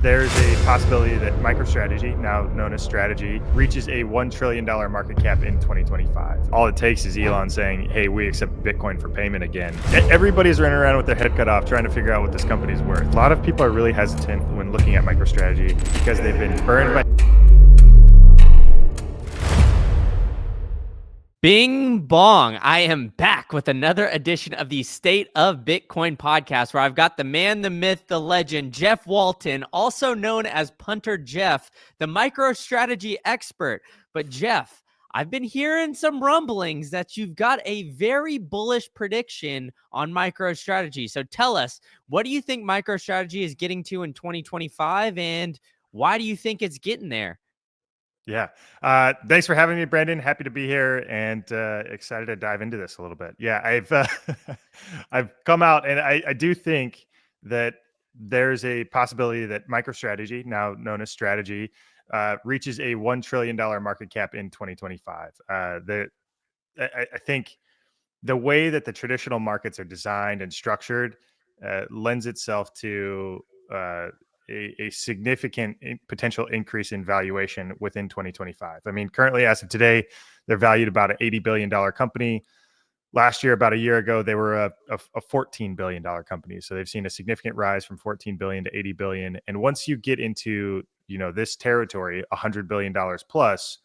There's a possibility that MicroStrategy, now known as Strategy, reaches a $1 trillion market cap in 2025. All it takes is Elon saying, hey, we accept Bitcoin for payment again. Everybody's running around with their head cut off trying to figure out what this company's worth. A lot of people are really hesitant when looking at MicroStrategy because they've been burned by... Bing bong. I am back with another edition of the State of Bitcoin podcast, where I've got the man, the myth, the legend, Jeff Walton, also known as Punter Jeff, the MicroStrategy expert. But Jeff, I've been hearing some rumblings that you've got a very bullish prediction on MicroStrategy. So tell us, what do you think MicroStrategy is getting to in 2025, and why do you think it's getting there? Yeah. Thanks for having me, Brandon. Happy to be here and excited to dive into this a little bit. Yeah, I've I've come out and I do think that there's a possibility that MicroStrategy, now known as Strategy, reaches a $1 trillion market cap in 2025. I think the way that the traditional markets are designed and structured lends itself to a significant potential increase in valuation within 2025. I mean, currently, as of today, they're valued about an $80 billion company. Last year, about a year ago, they were a $14 billion company. So they've seen a significant rise from 14 billion to 80 billion. And once you get into, this territory, $100 billion plus,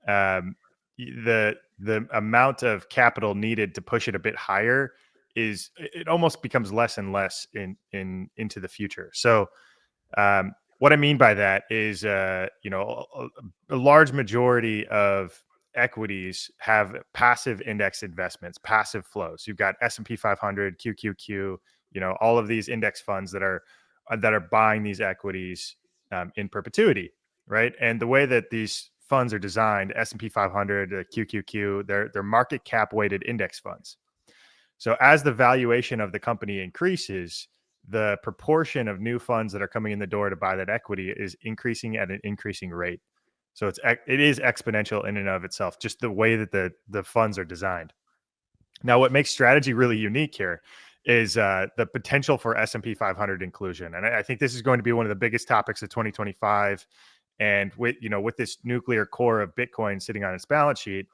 the amount of capital needed to push it a bit higher it almost becomes less and less into the future. So what I mean by that is, a large majority of equities have passive index investments, passive flows. You've got S&P 500, QQQ, all of these index funds that are buying these equities in perpetuity, right? And the way that these funds are designed, S&P 500, QQQ, they're market cap weighted index funds. So as the valuation of the company increases, the proportion of new funds that are coming in the door to buy that equity is increasing at an increasing rate. So it is exponential in and of itself, just the way that the funds are designed. Now, what makes Strategy really unique here is the potential for S&P 500 inclusion, and I think this is going to be one of the biggest topics of 2025. And with this nuclear core of Bitcoin sitting on its balance sheet,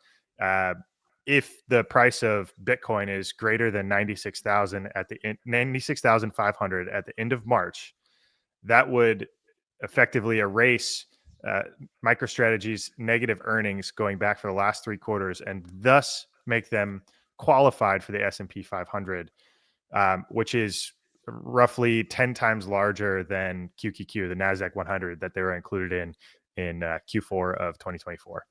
if the price of Bitcoin is greater than 96,500 at the end of March, that would effectively erase MicroStrategy's negative earnings going back for the last 3 quarters, and thus make them qualified for the S&P 500, which is roughly 10 times larger than QQQ, the NASDAQ 100 that they were included in Q4 of 2024.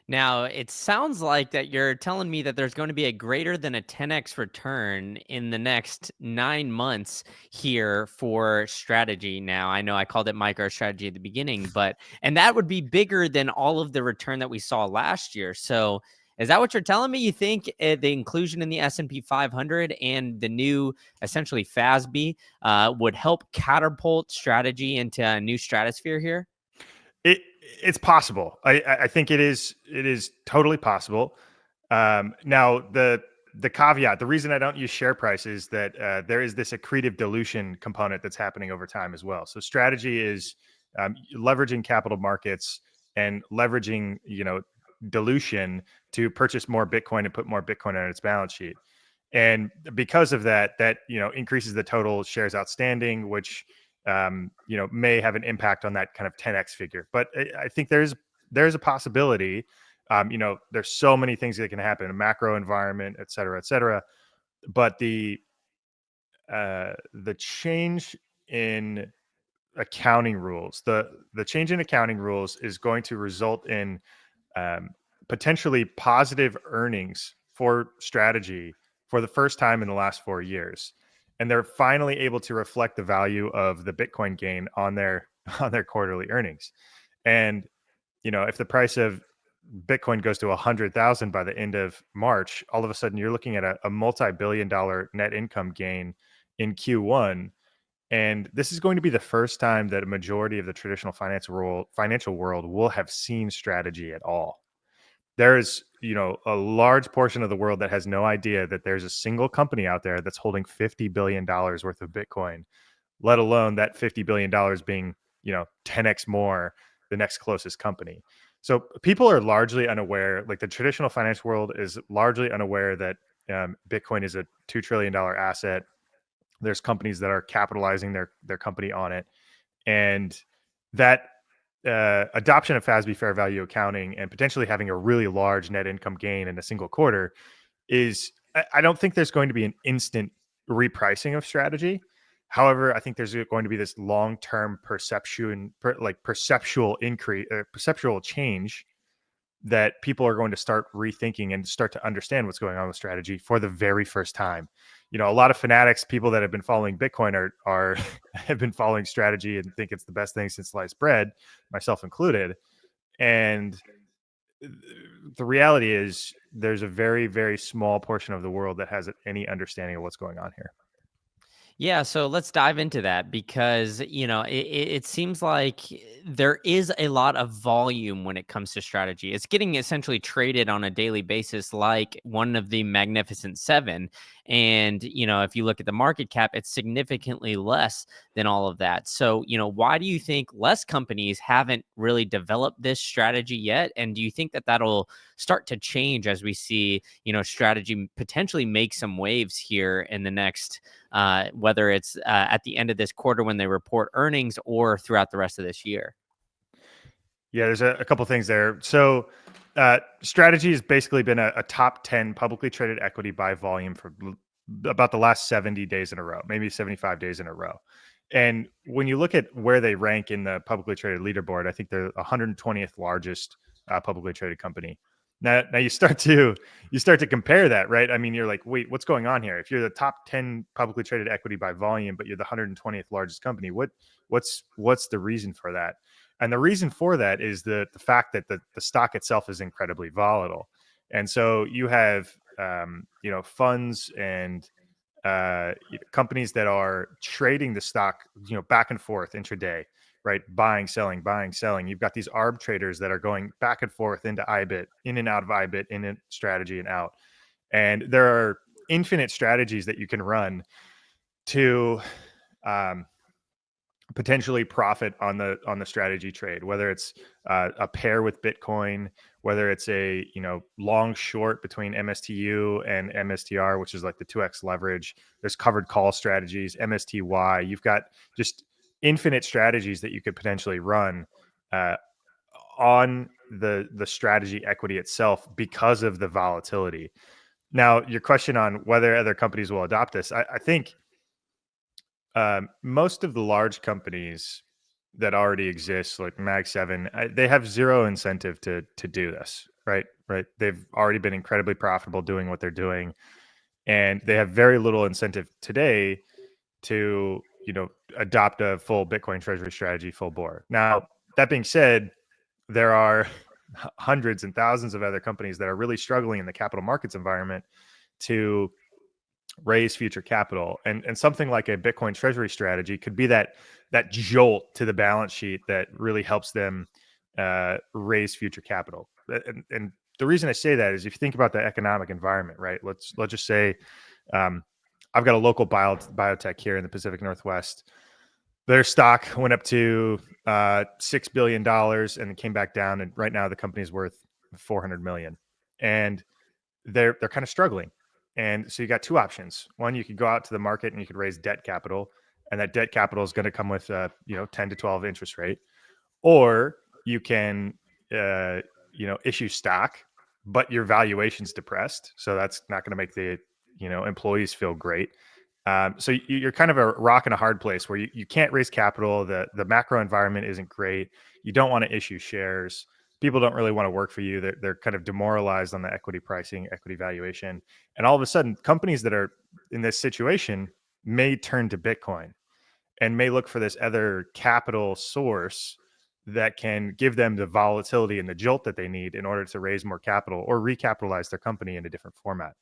Now, it sounds like that you're telling me that there's going to be a greater than a 10x return in the next 9 months here for Strategy. Now, I know I called it MicroStrategy at the beginning, and that would be bigger than all of the return that we saw last year. So is that what you're telling me? You think the inclusion in the S&P 500 and the new, essentially FASB, would help catapult Strategy into a new stratosphere here? It's possible. I think it is totally possible. Now the caveat, the reason I don't use share price is that there is this accretive dilution component that's happening over time as well. So Strategy is leveraging capital markets and leveraging dilution to purchase more Bitcoin and put more Bitcoin on its balance sheet. And because of that increases the total shares outstanding, which may have an impact on that kind of 10x figure. But I think there's a possibility. There's so many things that can happen, a macro environment, et cetera, et cetera. But the change in accounting rules, the change in accounting rules is going to result in potentially positive earnings for Strategy for the first time in the last 4 years. And they're finally able to reflect the value of the Bitcoin gain on their quarterly earnings. And if the price of Bitcoin goes to 100,000 by the end of March, all of a sudden you're looking at a multi-billion-dollar net income gain in Q1. And this is going to be the first time that a majority of the traditional financial world will have seen Strategy at all. There is, a large portion of the world that has no idea that there's a single company out there that's holding $50 billion worth of Bitcoin let alone that $50 billion being, 10x more the next closest company. So people are largely unaware, like the traditional finance world is largely unaware that Bitcoin is a $2 trillion asset. There's companies that are capitalizing their company on it. And that adoption of FASB fair value accounting and potentially having a really large net income gain in a single quarter is, I don't think there's going to be an instant repricing of strategy. However, I think there's going to be this long-term perceptual increase, perceptual change that people are going to start rethinking and start to understand what's going on with strategy for the very first time. A lot of fanatics, people that have been following Bitcoin are have been following strategy and think it's the best thing since sliced bread, myself included. And the reality is there's a very, very small portion of the world that has any understanding of what's going on here. Yeah, so let's dive into that because, it seems like there is a lot of volume when it comes to strategy. It's getting essentially traded on a daily basis like one of the Magnificent Seven. And, if you look at the market cap, it's significantly less than all of that. So, why do you think less companies haven't really developed this strategy yet? And do you think that that'll start to change as we see, strategy potentially make some waves here in the next whether it's at the end of this quarter when they report earnings or throughout the rest of this year? Yeah, there's a couple things there. So strategy has basically been a top 10 publicly traded equity by volume for about the last 70 days in a row, maybe 75 days in a row. And when you look at where they rank in the publicly traded leaderboard, I think they're 120th largest publicly traded company. Now you start to compare that, right? I mean, you're like, wait, what's going on here? If you're the top 10 publicly traded equity by volume, but you're the 120th largest company, what's the reason for that? And the reason for that is the fact that the stock itself is incredibly volatile. And so you have funds and companies that are trading the stock, back and forth intraday, right? Buying, selling. You've got these arb traders that are going back and forth into IBIT, in and out of IBIT, in a strategy and out. And there are infinite strategies that you can run to potentially profit on the strategy trade, whether it's a pair with Bitcoin, whether it's a long short between MSTU and MSTR, which is like the 2x leverage. There's covered call strategies, MSTY. You've got just infinite strategies that you could potentially run on the strategy equity itself because of the volatility. Now, your question on whether other companies will adopt this, I think most of the large companies that already exist, like Mag 7, they have zero incentive to do this, right? Right. They've already been incredibly profitable doing what they're doing, and they have very little incentive today to adopt a full Bitcoin treasury strategy full bore. Now, that being said, there are hundreds and thousands of other companies that are really struggling in the capital markets environment to raise future capital, and something like a Bitcoin treasury strategy could be that jolt to the balance sheet that really helps them raise future capital. And the reason I say that is if you think about the economic environment, right? Let's just say I've got a local biotech here in the Pacific Northwest. Their stock went up to $6 billion and it came back down, and right now the company is worth $400 million, and they're kind of struggling. And so you got two options. One, you could go out to the market and you could raise debt capital, and that debt capital is going to come with 10 to 12 interest rate, or you can issue stock, but your valuation's depressed, so that's not going to make the employees feel great. So you're kind of a rock and a hard place where you can't raise capital. The macro environment isn't great. You don't want to issue shares. People don't really want to work for you. They're kind of demoralized on the equity pricing, equity valuation. And all of a sudden, companies that are in this situation may turn to Bitcoin and may look for this other capital source that can give them the volatility and the jolt that they need in order to raise more capital or recapitalize their company in a different format.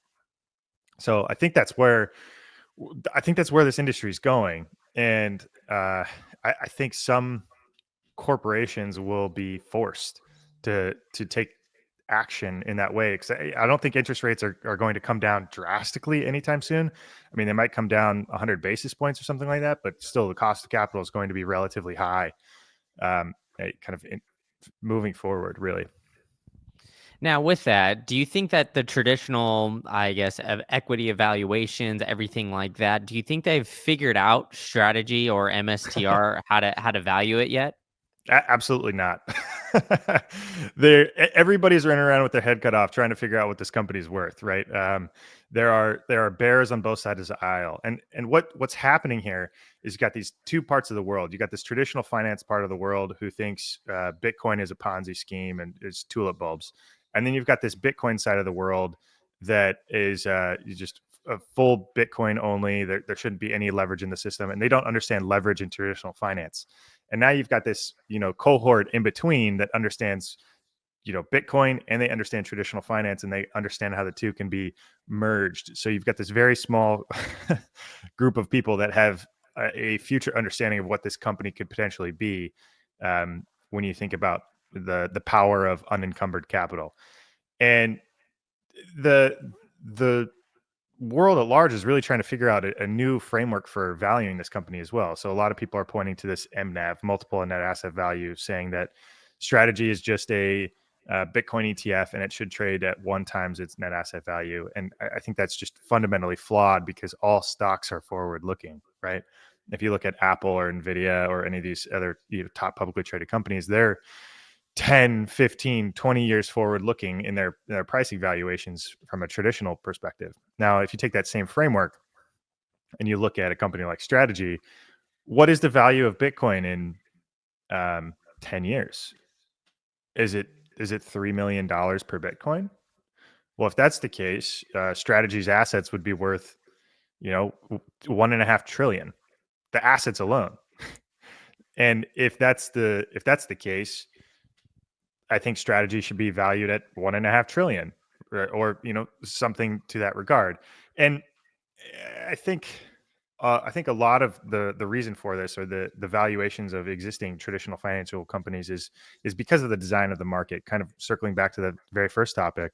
So I think that's where this industry is going. And I think some corporations will be forced to take action in that way, because I don't think interest rates are going to come down drastically anytime soon. I mean, they might come down 100 basis points or something like that, but still the cost of capital is going to be relatively high, moving forward, really. Now, with that, do you think that the traditional, I guess, of equity evaluations, everything like that, do you think they've figured out strategy or MSTR how to value it yet? Absolutely not. Everybody's running around with their head cut off trying to figure out what this company's worth, right? There are bears on both sides of the aisle, and what's happening here is you got these two parts of the world. You got this traditional finance part of the world who thinks Bitcoin is a Ponzi scheme and is tulip bulbs, and then you've got this Bitcoin side of the world that is just a full Bitcoin only. There shouldn't be any leverage in the system, and they don't understand leverage in traditional finance. And now you've got this, cohort in between that understands, Bitcoin, and they understand traditional finance, and they understand how the two can be merged. So you've got this very small group of people that have a future understanding of what this company could potentially be, when you think about the power of unencumbered capital. And the world at large is really trying to figure out a new framework for valuing this company as well. So a lot of people are pointing to this MNAV, multiple net asset value, saying that strategy is just a Bitcoin ETF and it should trade at 1x its net asset value. And I think that's just fundamentally flawed, because all stocks are forward looking, right? If you look at Apple or Nvidia or any of these other top publicly traded companies, they're 10, 15, 20 years forward looking in their pricing valuations from a traditional perspective. Now, if you take that same framework and you look at a company like Strategy, what is the value of Bitcoin in 10 years? Is it $3 million per Bitcoin? Well, if that's the case, Strategy's assets would be worth, 1.5 trillion, the assets alone. And if that's the case, I think Strategy should be valued at 1.5 trillion, or something to that regard. And I think a lot of the reason for this, or the valuations of existing traditional financial companies, is because of the design of the market. Kind of circling back to the very first topic,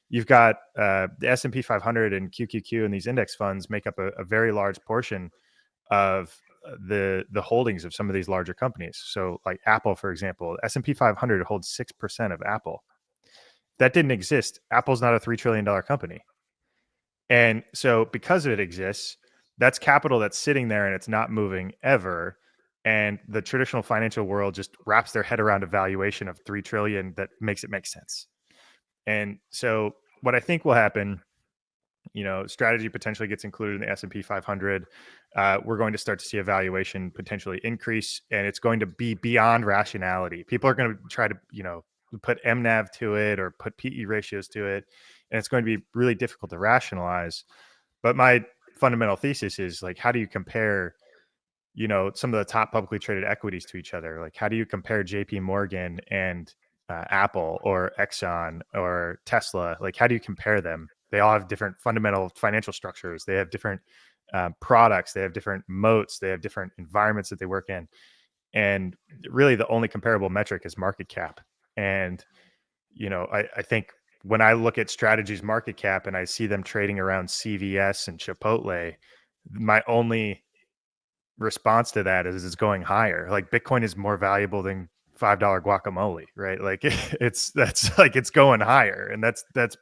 you've got the S&P 500 and QQQ, and these index funds make up a very large portion of the holdings of some of these larger companies. So like Apple, for example, S&P 500 holds 6% of Apple. That didn't exist. Apple's not a $3 trillion company. And so because it exists, that's capital that's sitting there and it's not moving ever. And the traditional financial world just wraps their head around a valuation of 3 trillion that makes it make sense. And so what I think will happen, Strategy potentially gets included in the S&P 500. We're going to start to see a valuation potentially increase, and it's going to be beyond rationality. People are going to try to, put MNAV to it or put PE ratios to it, and it's going to be really difficult to rationalize. But my fundamental thesis is, like, how do you compare, some of the top publicly traded equities to each other? Like, how do you compare JP Morgan and Apple or Exxon or Tesla? Like, how do you compare them? They all have different fundamental financial structures. They have different products. They have different moats. They have different environments that they work in. And really, the only comparable metric is market cap. And, I think when I look at Strategy's market cap and I see them trading around CVS and Chipotle, my only response to that is it's going higher. Like, Bitcoin is more valuable than $5 guacamole, right? Like it's going higher, and that's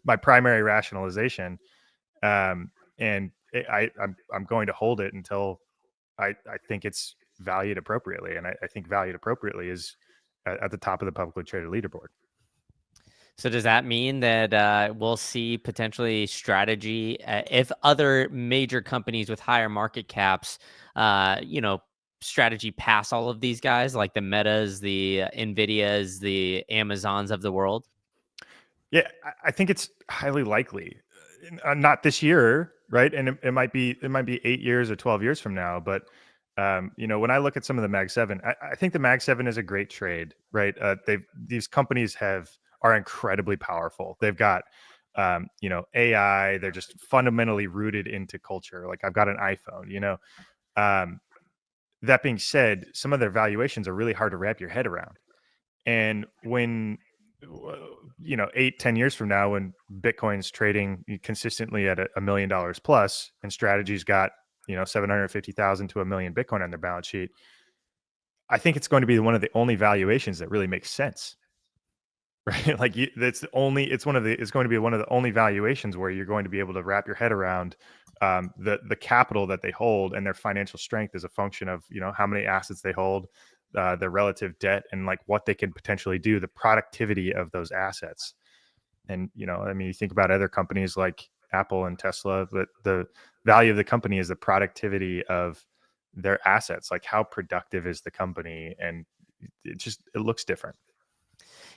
my primary rationalization. And I'm going to hold it until I think it's valued appropriately, and I think valued appropriately is at the top of the publicly traded leaderboard. So does that mean that we'll see potentially Strategy, if other major companies with higher market caps, Strategy pass all of these guys, like the Metas, the Nvidias, the Amazons of the world? Yeah, I think it's highly likely. Not this year, right? And it might be 8 years or 12 years from now. But when I look at some of the Mag 7, I think the Mag 7 is a great trade, right? These companies are incredibly powerful. They've got AI. They're just fundamentally rooted into culture. Like, I've got an iPhone. That being said, some of their valuations are really hard to wrap your head around. And when 8-10 years from now, when Bitcoin's trading consistently at $1 million plus, and Strategy's got 750,000 to 1 million Bitcoin on their balance sheet, I think it's going to be one of the only valuations that really makes sense, right? Like it's going to be one of the only valuations where you're going to be able to wrap your head around the capital that they hold, and their financial strength is a function of how many assets they hold, their relative debt, and like what they can potentially do, the productivity of those assets. And I mean, you think about other companies like Apple and Tesla, but the value of the company is the productivity of their assets. Like, how productive is the company? And it looks different.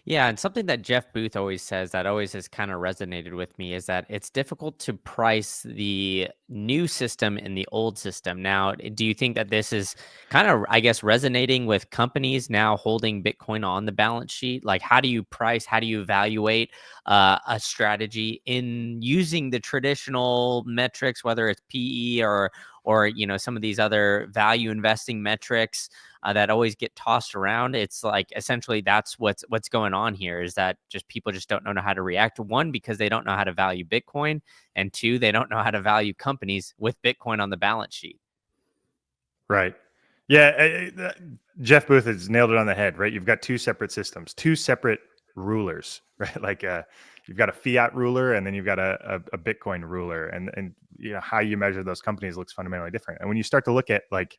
Yeah, and something that Jeff Booth always says that always has kind of resonated with me is that it's difficult to price the new system in the old system. Now, do you think that this is kind of, I guess, resonating with companies now holding Bitcoin on the balance sheet? Like, how do you price, how do you evaluate a strategy in using the traditional metrics, whether it's PE or some of these other value investing metrics that always get tossed around? It's like essentially that's what's going on here, is that just people just don't know how to react. One, because they don't know how to value Bitcoin, and two, they don't know how to value companies with Bitcoin on the balance sheet. Right. Yeah. Jeff Booth has nailed it on the head, right? You've got two separate systems, two separate rulers, right? Like you've got a fiat ruler, and then you've got a Bitcoin ruler, and how you measure those companies looks fundamentally different. And when you start to look at like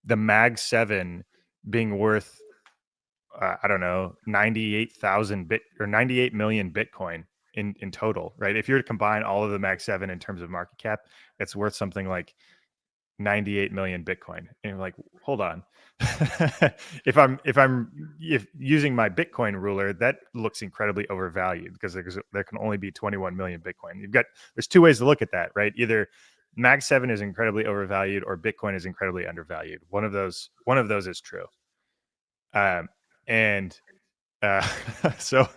the Mag 7 being worth, I don't know, 98 million Bitcoin in total, right? If you were to combine all of the Mag 7 in terms of market cap, it's worth something like 98 million Bitcoin. And you're like, hold on. if using my Bitcoin ruler, that looks incredibly overvalued, because there can only be 21 million Bitcoin. There's two ways to look at that, right? Either Mag 7 is incredibly overvalued, or Bitcoin is incredibly undervalued. One of those is true. And so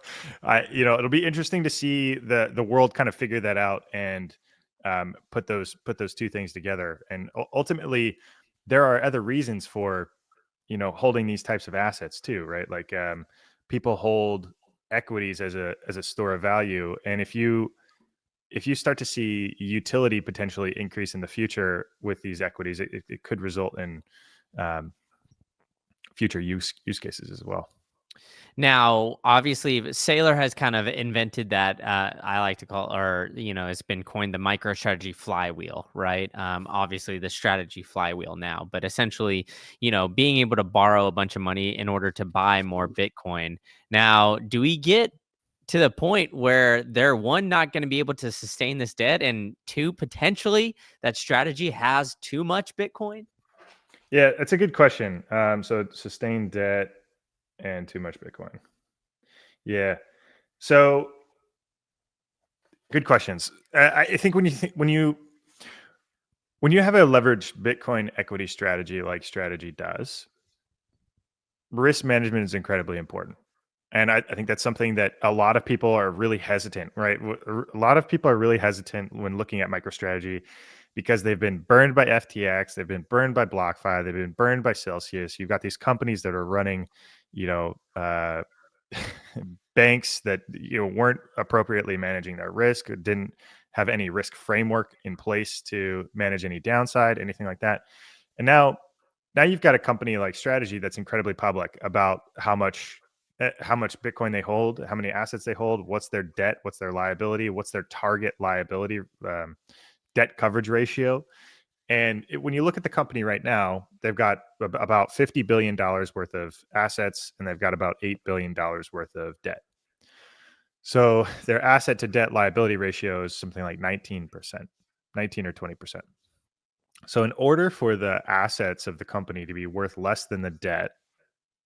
it'll be interesting to see the world kind of figure that out, and put those two things together. And ultimately, there are other reasons for holding these types of assets too, right? Like people hold equities as a store of value, and if you start to see utility potentially increase in the future with these equities, it could result in future use cases as well. Now, obviously, Saylor has kind of invented that I like to call, or it's been coined the MicroStrategy flywheel, right? Obviously, the strategy flywheel now, but essentially, being able to borrow a bunch of money in order to buy more Bitcoin. Now, do we get to the point where they're, one, not going to be able to sustain this debt, and two, potentially that strategy has too much Bitcoin? Yeah, that's a good question. So sustained debt and too much Bitcoin. Yeah. So good questions. I think when you have a leveraged Bitcoin equity strategy like Strategy does, risk management is incredibly important. And I think that's something that a lot of people are really hesitant, right? A lot of people are really hesitant when looking at MicroStrategy, because they've been burned by FTX, they've been burned by BlockFi, they've been burned by Celsius. You've got these companies that are running, banks that weren't appropriately managing their risk, or didn't have any risk framework in place to manage any downside, anything like that. And now you've got a company like Strategy that's incredibly public about how much Bitcoin they hold, how many assets they hold, what's their debt, what's their liability, what's their target liability debt coverage ratio. And when you look at the company right now, they've got about $50 billion worth of assets, and they've got about $8 billion worth of debt. So their asset to debt liability ratio is something like 19%, 19 or 20%. So in order for the assets of the company to be worth less than the debt,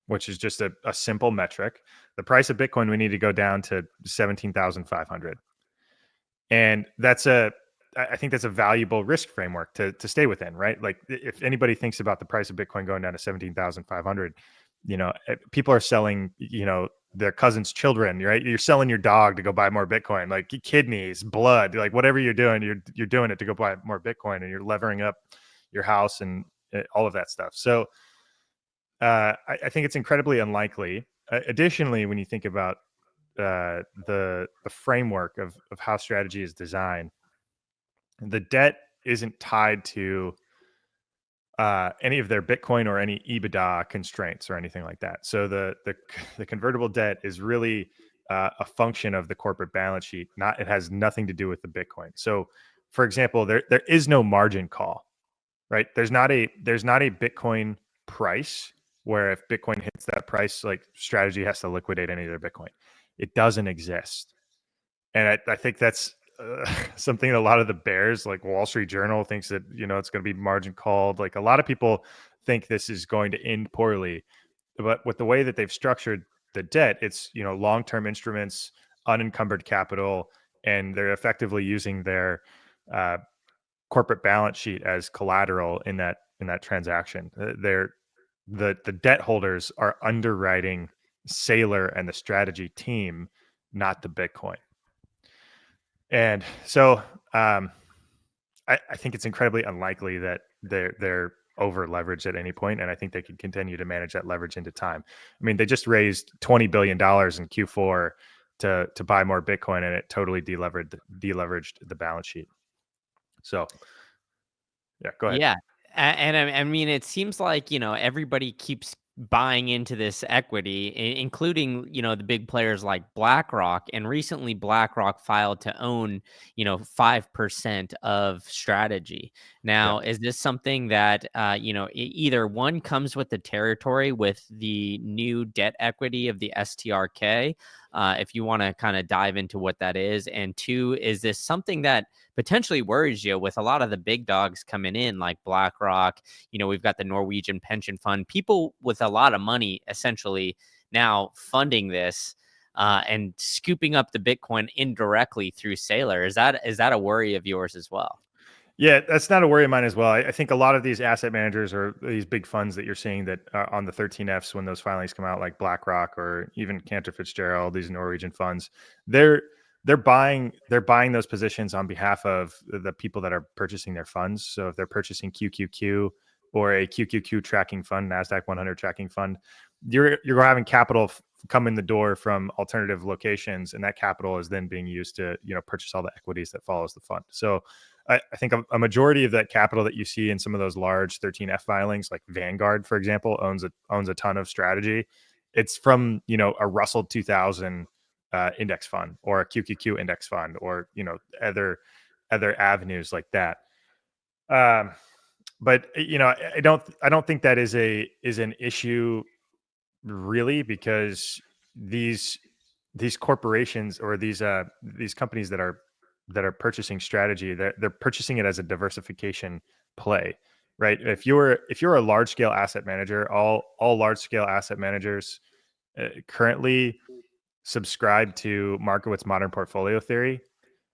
which is just a simple metric, the price of Bitcoin we need to go down to 17,500. And I think that's a valuable risk framework to stay within, right? Like, if anybody thinks about the price of Bitcoin going down to 17,500, people are selling, their cousin's children, right? You're selling your dog to go buy more Bitcoin, like kidneys, blood, like whatever you're doing, you're doing it to go buy more Bitcoin, and you're levering up your house and all of that stuff. So I think it's incredibly unlikely. Additionally, when you think about the framework of how strategy is designed, the debt isn't tied to any of their Bitcoin or any EBITDA constraints or anything like that. So the convertible debt is really a function of the corporate balance sheet. Not It has nothing to do with the Bitcoin. So, for example, there is no margin call, right? There's not a Bitcoin price where if Bitcoin hits that price, like strategy has to liquidate any of their Bitcoin. It doesn't exist. And I think that's something that a lot of the bears, like Wall Street Journal, thinks that it's going to be margin called. Like a lot of people think this is going to end poorly, but with the way that they've structured the debt, it's long-term instruments, unencumbered capital, and they're effectively using their uh, corporate balance sheet as collateral in that transaction. The debt holders are underwriting Saylor and the strategy team, not the Bitcoin. And so I think it's incredibly unlikely that they're over leveraged at any point, and I think they can continue to manage that leverage into time. I mean, they just raised $20 billion in Q4 to buy more Bitcoin, and it totally deleveraged the balance sheet. So, yeah, go ahead. Yeah. And I mean, it seems like, everybody keeps buying into this equity, including, the big players like BlackRock. And recently, BlackRock filed to own, 5% of Strategy. Yeah. Now, is this something that, either one comes with the territory with the new debt equity of the STRK, if you want to kind of dive into what that is? And two, is this something that potentially worries you with a lot of the big dogs coming in like BlackRock? We've got the Norwegian pension fund, people with a lot of money essentially now funding this and scooping up the Bitcoin indirectly through Saylor. Is that a worry of yours as well? Yeah, that's not a worry of mine as well. I think a lot of these asset managers or these big funds that you're seeing that are on the 13Fs when those filings come out, like BlackRock or even Cantor Fitzgerald, these Norwegian funds, they're buying those positions on behalf of the people that are purchasing their funds. So if they're purchasing QQQ or a QQQ tracking fund, Nasdaq 100 tracking fund, you're having capital come in the door from alternative locations, and that capital is then being used to purchase all the equities that follows the fund. So I think a majority of that capital that you see in some of those large 13F filings, like Vanguard, for example, owns a ton of strategy. It's from a Russell 2000 index fund or a QQQ index fund or other avenues like that. But I don't think that is an issue really, because these corporations or these companies that are purchasing strategy, they're purchasing it as a diversification play, right? If you're a large scale asset manager, all large scale asset managers currently subscribe to Markowitz modern portfolio theory,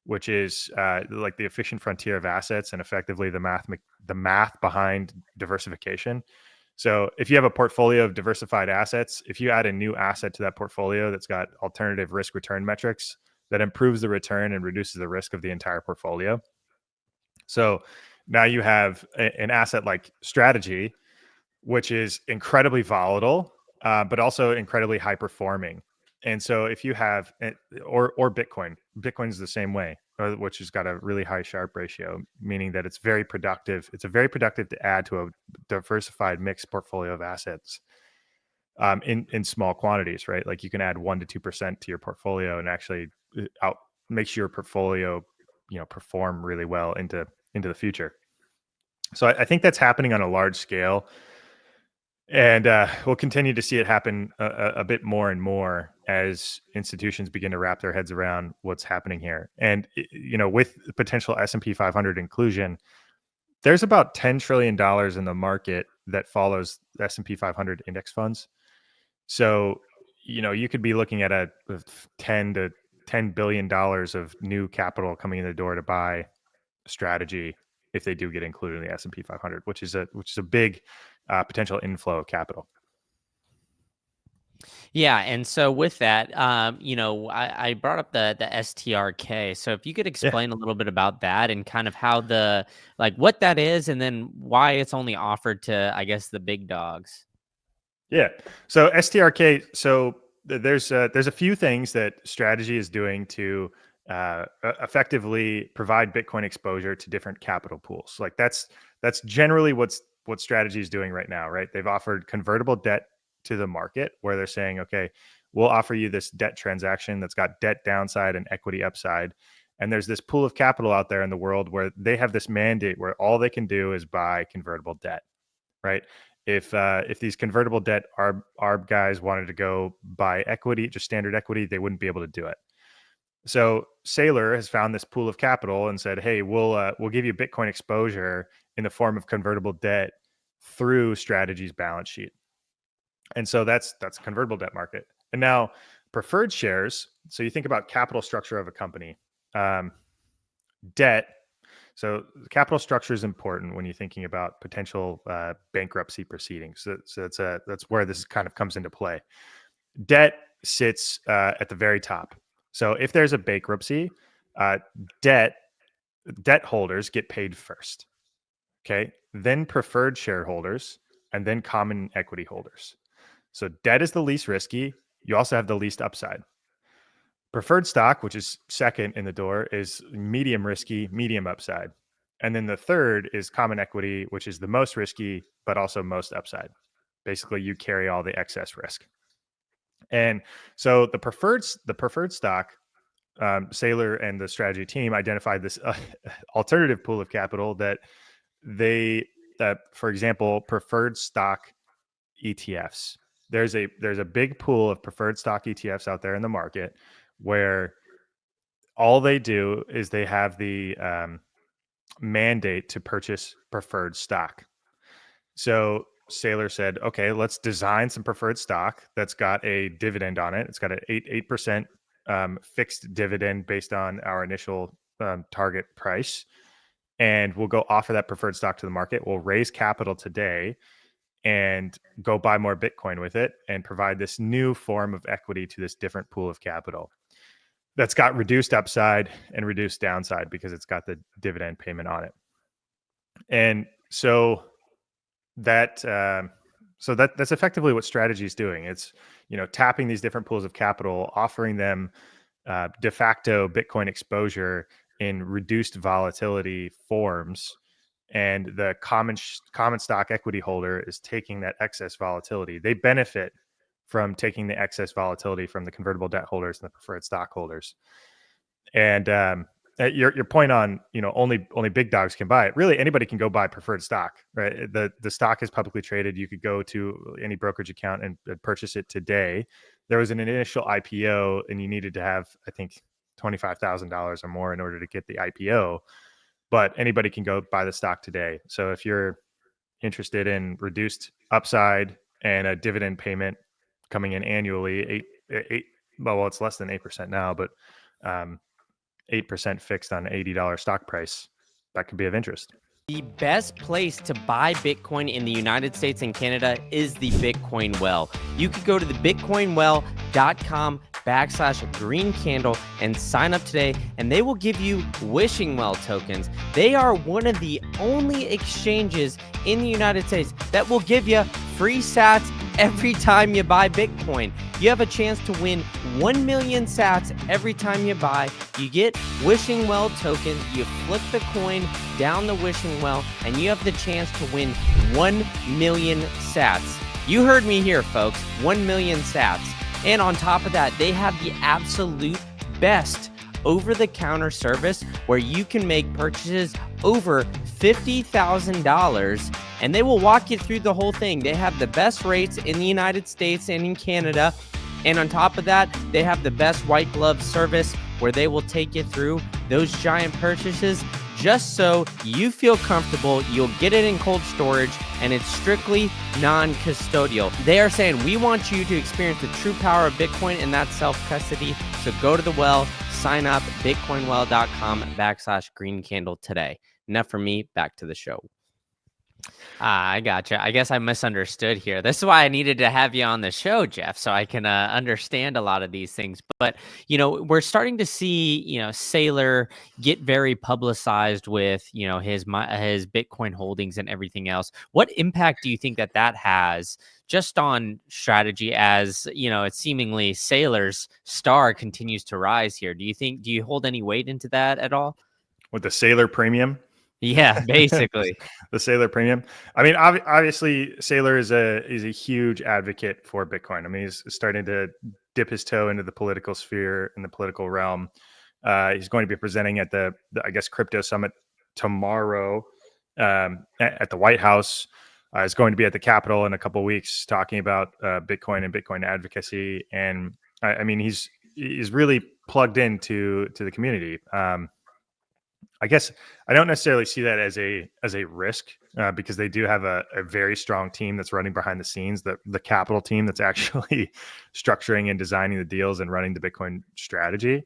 which is like the efficient frontier of assets and effectively the math behind diversification. So if you have a portfolio of diversified assets, if you add a new asset to that portfolio that's got alternative risk return metrics, that improves the return and reduces the risk of the entire portfolio. So now you have an asset like strategy, which is incredibly volatile, but also incredibly high performing. And so if you have, or Bitcoin's the same way, which has got a really high Sharpe ratio, meaning that it's very productive. It's a very productive to add to a diversified mixed portfolio of assets in small quantities, right? Like you can add 1% to 2% to your portfolio and actually makes your portfolio, perform really well into the future. So I think that's happening on a large scale. And we'll continue to see it happen a bit more and more as institutions begin to wrap their heads around what's happening here. And with potential S&P 500 inclusion, there's about $10 trillion in the market that follows S&P 500 index funds. So you could be looking at a $10 billion of new capital coming in the door to buy strategy if they do get included in the S&P 500, which is a big potential inflow of capital. Yeah, and so with that, I brought up the STRK. So if you could Yeah. explain a little bit about that and kind of how what that is, and then why it's only offered to, I guess, the big dogs. Yeah. So STRK. So there's a few things that strategy is doing to effectively provide Bitcoin exposure to different capital pools. Like that's generally what strategy is doing right now, right? They've offered convertible debt to the market where they're saying, okay, we'll offer you this debt transaction that's got debt downside and equity upside. And there's this pool of capital out there in the world where they have this mandate where all they can do is buy convertible debt, right? If these convertible debt ARB guys wanted to go buy equity, just standard equity, they wouldn't be able to do it. So Saylor has found this pool of capital and said, "Hey, we'll give you Bitcoin exposure in the form of convertible debt through Strategy's balance sheet." And so that's a convertible debt market. And now preferred shares. So you think about capital structure of a company, debt. So the capital structure is important when you're thinking about potential bankruptcy proceedings. So that's where this kind of comes into play. Debt sits at the very top. So if there's a bankruptcy, debt holders get paid first. Okay, then preferred shareholders, and then common equity holders. So debt is the least risky. You also have the least upside. Preferred stock, which is second in the door, is medium risky, medium upside. And then the third is common equity, which is the most risky, but also most upside. Basically, you carry all the excess risk. And so the preferred stock, Saylor and the strategy team identified this alternative pool of capital that for example, preferred stock ETFs. There's a big pool of preferred stock ETFs out there in the market where all they do is they have the mandate to purchase preferred stock. So Saylor said, okay, let's design some preferred stock that's got a dividend on it. It's got an 8% fixed dividend based on our initial target price. And we'll go offer that preferred stock to the market. We'll raise capital today and go buy more Bitcoin with it and provide this new form of equity to this different pool of capital that's got reduced upside and reduced downside because it's got the dividend payment on it. And so that's effectively what strategy is doing. It's, tapping these different pools of capital, offering them de facto Bitcoin exposure in reduced volatility forms. And the common stock equity holder is taking that excess volatility. They benefit from taking the excess volatility from the convertible debt holders and the preferred stockholders. And your point on only big dogs can buy it. Really, anybody can go buy preferred stock, right? The stock is publicly traded. You could go to any brokerage account and purchase it today. There was an initial IPO, and you needed to have, I think, $25,000 or more in order to get the IPO. But anybody can go buy the stock today. So if you're interested in reduced upside and a dividend payment coming in annually, it's less than 8% now, but 8% fixed on $80 stock price, that could be of interest. The best place to buy Bitcoin in the United States and Canada is the Bitcoin Well. You could go to the bitcoinwell.com/green-candle and sign up today, and they will give you wishing well tokens. They are one of the only exchanges in the United States that will give you free sats every time you buy Bitcoin. You have a chance to win 1 million sats every time you buy. You get wishing well tokens. You flip the coin down the wishing well, and you have the chance to win 1 million sats. You heard me here, folks. 1 million sats. And on top of that, they have the absolute best over-the-counter service where you can make purchases over $50,000, and they will walk you through the whole thing. They have the best rates in the United States and in Canada. And on top of that, they have the best white glove service where they will take you through those giant purchases just so you feel comfortable. You'll get it in cold storage, and it's strictly non-custodial. They are saying, we want you to experience the true power of Bitcoin and that self-custody. So go to the well, sign up, bitcoinwell.com/green-candle today. Enough from me, back to the show. I gotcha. I guess I misunderstood here. This is why I needed to have you on the show, Jeff, so I can understand a lot of these things. But we're starting to see, Saylor get very publicized with, his Bitcoin holdings and everything else. What impact do you think that has just on strategy, as it's seemingly Saylor's star continues to rise here? Do you hold any weight into that at all? With the Saylor premium. Yeah, basically. The Saylor premium. I mean, obviously, Saylor is a huge advocate for Bitcoin. I mean, he's starting to dip his toe into the political sphere in the political realm. He's going to be presenting at the I guess crypto summit tomorrow at the White House. He's going to be at the Capitol in a couple of weeks talking about Bitcoin and Bitcoin advocacy. And I mean, he's really plugged into the community. I guess I don't necessarily see that as a risk because they do have a very strong team that's running behind the scenes, the capital team that's actually structuring and designing the deals and running the Bitcoin strategy.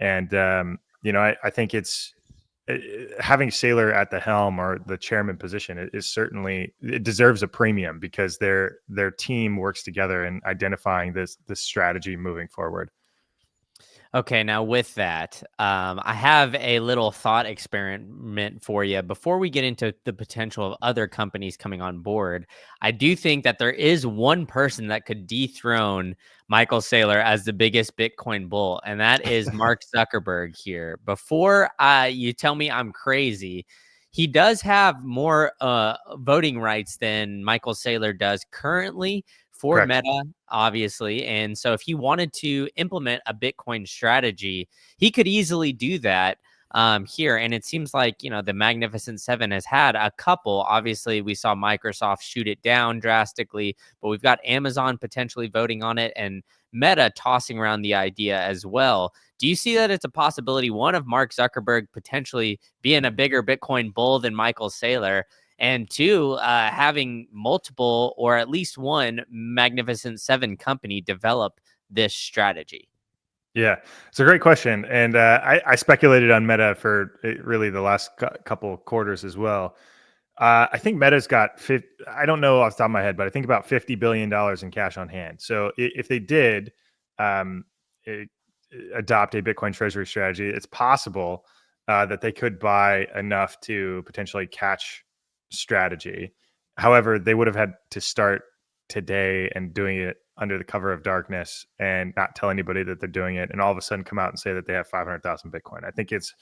And I think it's having Saylor at the helm or the chairman position is certainly, it deserves a premium because their team works together in identifying this strategy moving forward. Okay, now with that, I have a little thought experiment for you. Before we get into the potential of other companies coming on board, I do think that there is one person that could dethrone Michael Saylor as the biggest Bitcoin bull, and that is Mark Zuckerberg here. Before you tell me I'm crazy, he does have more voting rights than Michael Saylor does currently for Correct. Meta, obviously. And so if he wanted to implement a Bitcoin strategy, he could easily do that here. And it seems like, the Magnificent Seven has had a couple. Obviously, we saw Microsoft shoot it down drastically, but we've got Amazon potentially voting on it and Meta tossing around the idea as well. Do you see that it's a possibility, one, of Mark Zuckerberg potentially being a bigger Bitcoin bull than Michael Saylor, and two, having multiple or at least one Magnificent Seven company develop this strategy? Yeah, it's a great question, and I speculated on Meta for really the last couple of quarters as well. I think Meta's got I don't know off the top of my head, but I think about $50 billion in cash on hand. So if they did um, adopt a Bitcoin treasury strategy, it's possible that they could buy enough to potentially catch strategy. However, they would have had to start today and doing it under the cover of darkness and not tell anybody that they're doing it, and all of a sudden come out and say that they have 500,000 Bitcoin. I think it's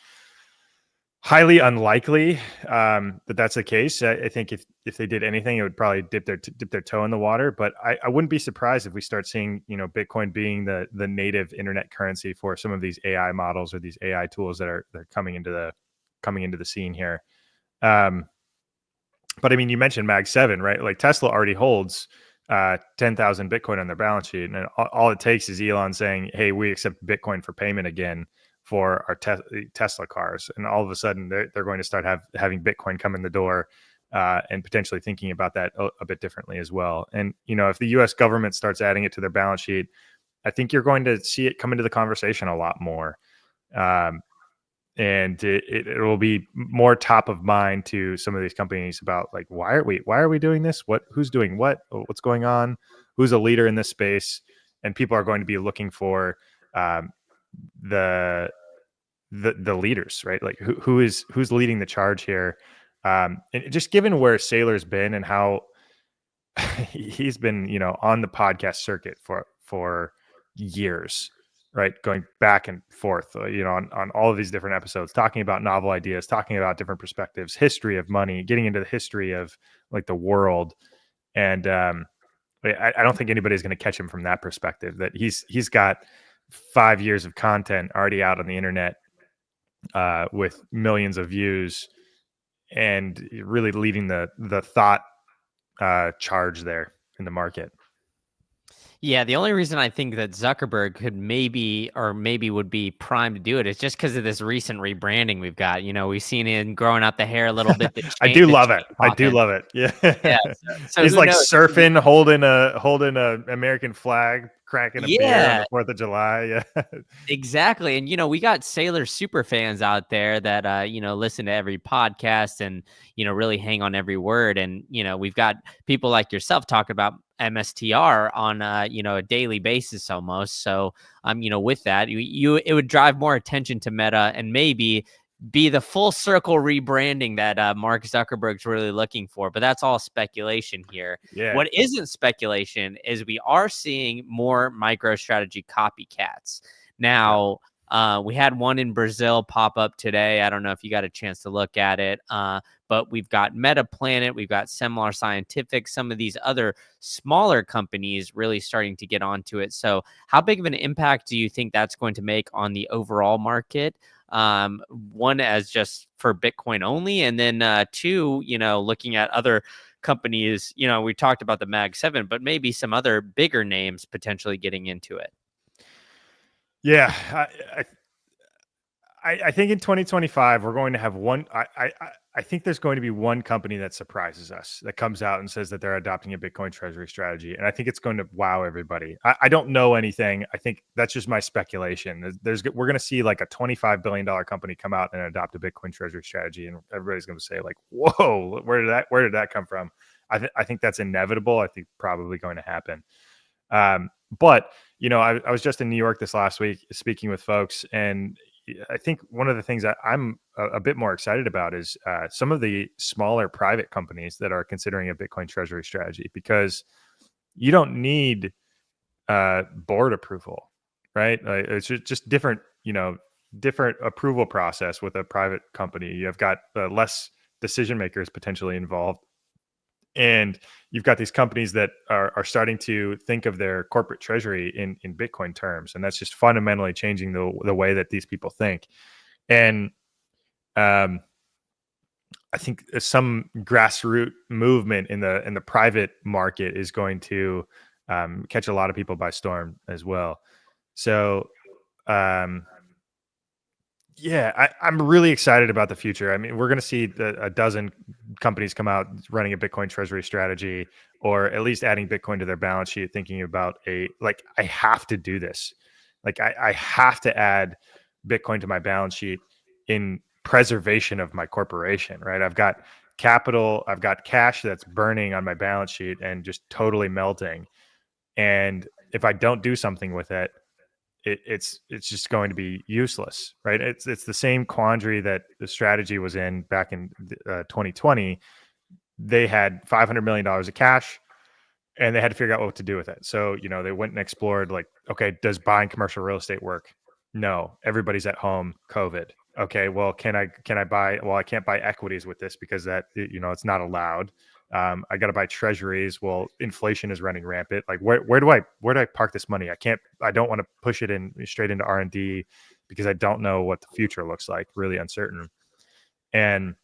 highly unlikely that that's the case. I think if they did anything, it would probably dip their toe in the water. But I wouldn't be surprised if we start seeing Bitcoin being the native internet currency for some of these AI models or these AI tools that are coming into the scene here. But I mean, you mentioned Mag 7, right? Like Tesla already holds 10,000 Bitcoin on their balance sheet, and all it takes is Elon saying, "Hey, we accept Bitcoin for payment again for our Tesla cars," and all of a sudden they're going to start having Bitcoin come in the door, and potentially thinking about that a bit differently as well. And if the U.S. government starts adding it to their balance sheet, I think you're going to see it come into the conversation a lot more. And it will be more top of mind to some of these companies about like, why are we doing this? Who's doing what's going on? Who's a leader in this space? And people are going to be looking for the leaders, right? Like who's leading the charge here? And just given where Saylor's been and how he's been, on the podcast circuit for years, right? Going back and forth, on all of these different episodes, talking about novel ideas, talking about different perspectives, history of money, getting into the history of like the world. And I don't think anybody's going to catch him from that perspective, that he's got 5 years of content already out on the internet with millions of views and really leading the thought charge there in the market. Yeah, the only reason I think that Zuckerberg could maybe would be primed to do it is just because of this recent rebranding we've got. We've seen him growing out the hair a little bit. I do love it. Yeah. Yeah. So He's who like knows? surfing, holding a American flag, cracking a beer on Yeah, the 4th of July. Yeah. exactly. And, we got Saylor super fans out there that, listen to every podcast and, really hang on every word. And, we've got people like yourself talking about MSTR on, a daily basis almost. So, with that, it would drive more attention to Meta and maybe be the full circle rebranding that Mark Zuckerberg's really looking for. But that's all speculation here. Yeah. What isn't speculation is we are seeing more MicroStrategy copycats. Now, we had one in Brazil pop up today. I don't know if you got a chance to look at it, but we've got MetaPlanet, we've got Similar Scientific, some of these other smaller companies really starting to get onto it. So how big of an impact do you think that's going to make on the overall market? One, as just for Bitcoin only, and then two, looking at other companies, we talked about the Mag 7, but maybe some other bigger names potentially getting into it. Yeah. I think in 2025 we're going to have one. I think there's going to be one company that surprises us, that comes out and says that they're adopting a Bitcoin treasury strategy, and I think it's going to wow everybody. I don't know anything. I think that's just my speculation. We're going to see like a $25 billion company come out and adopt a Bitcoin treasury strategy, and everybody's going to say like, "Whoa, where did that come from?" I think that's inevitable. I think probably going to happen. But I was just in New York this last week speaking with folks, and I think one of the things that I'm a bit more excited about is some of the smaller private companies that are considering a Bitcoin treasury strategy, because you don't need board approval, right? It's just different, different approval process with a private company. You've got less decision makers potentially involved. And you've got these companies that are starting to think of their corporate treasury in Bitcoin terms, and that's just fundamentally changing the way that these people think. And I think some grassroots movement in the private market is going to catch a lot of people by storm as well. So yeah, I'm really excited about the future. I mean, we're going to see a dozen companies come out running a Bitcoin treasury strategy, or at least adding Bitcoin to their balance sheet, thinking about I have to do this. Like I have to add Bitcoin to my balance sheet in preservation of my corporation, right? I've got capital, I've got cash that's burning on my balance sheet and just totally melting. And if I don't do something with it, it's just going to be useless, right? It's the same quandary that the strategy was in back in 2020. They had $500 million of cash, and they had to figure out what to do with it. So they went and explored, like, okay, does buying commercial real estate work? No, everybody's at home. COVID. Okay, well, can I buy? Well, I can't buy equities with this because that it's not allowed. I got to buy treasuries. Well, inflation is running rampant. Like, where do I park this money? I don't want to push it in straight into R&D because I don't know what the future looks like. Really uncertain. And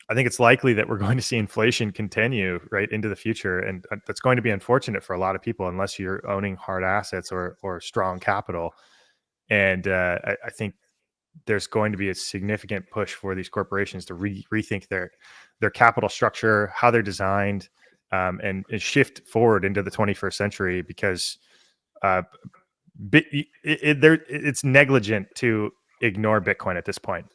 I think it's likely that we're going to see inflation continue right into the future, and that's going to be unfortunate for a lot of people unless you're owning hard assets or strong capital. And I think there's going to be a significant push for these corporations to rethink their capital structure, how they're designed, and shift forward into the 21st century, because it's negligent to ignore Bitcoin at this point.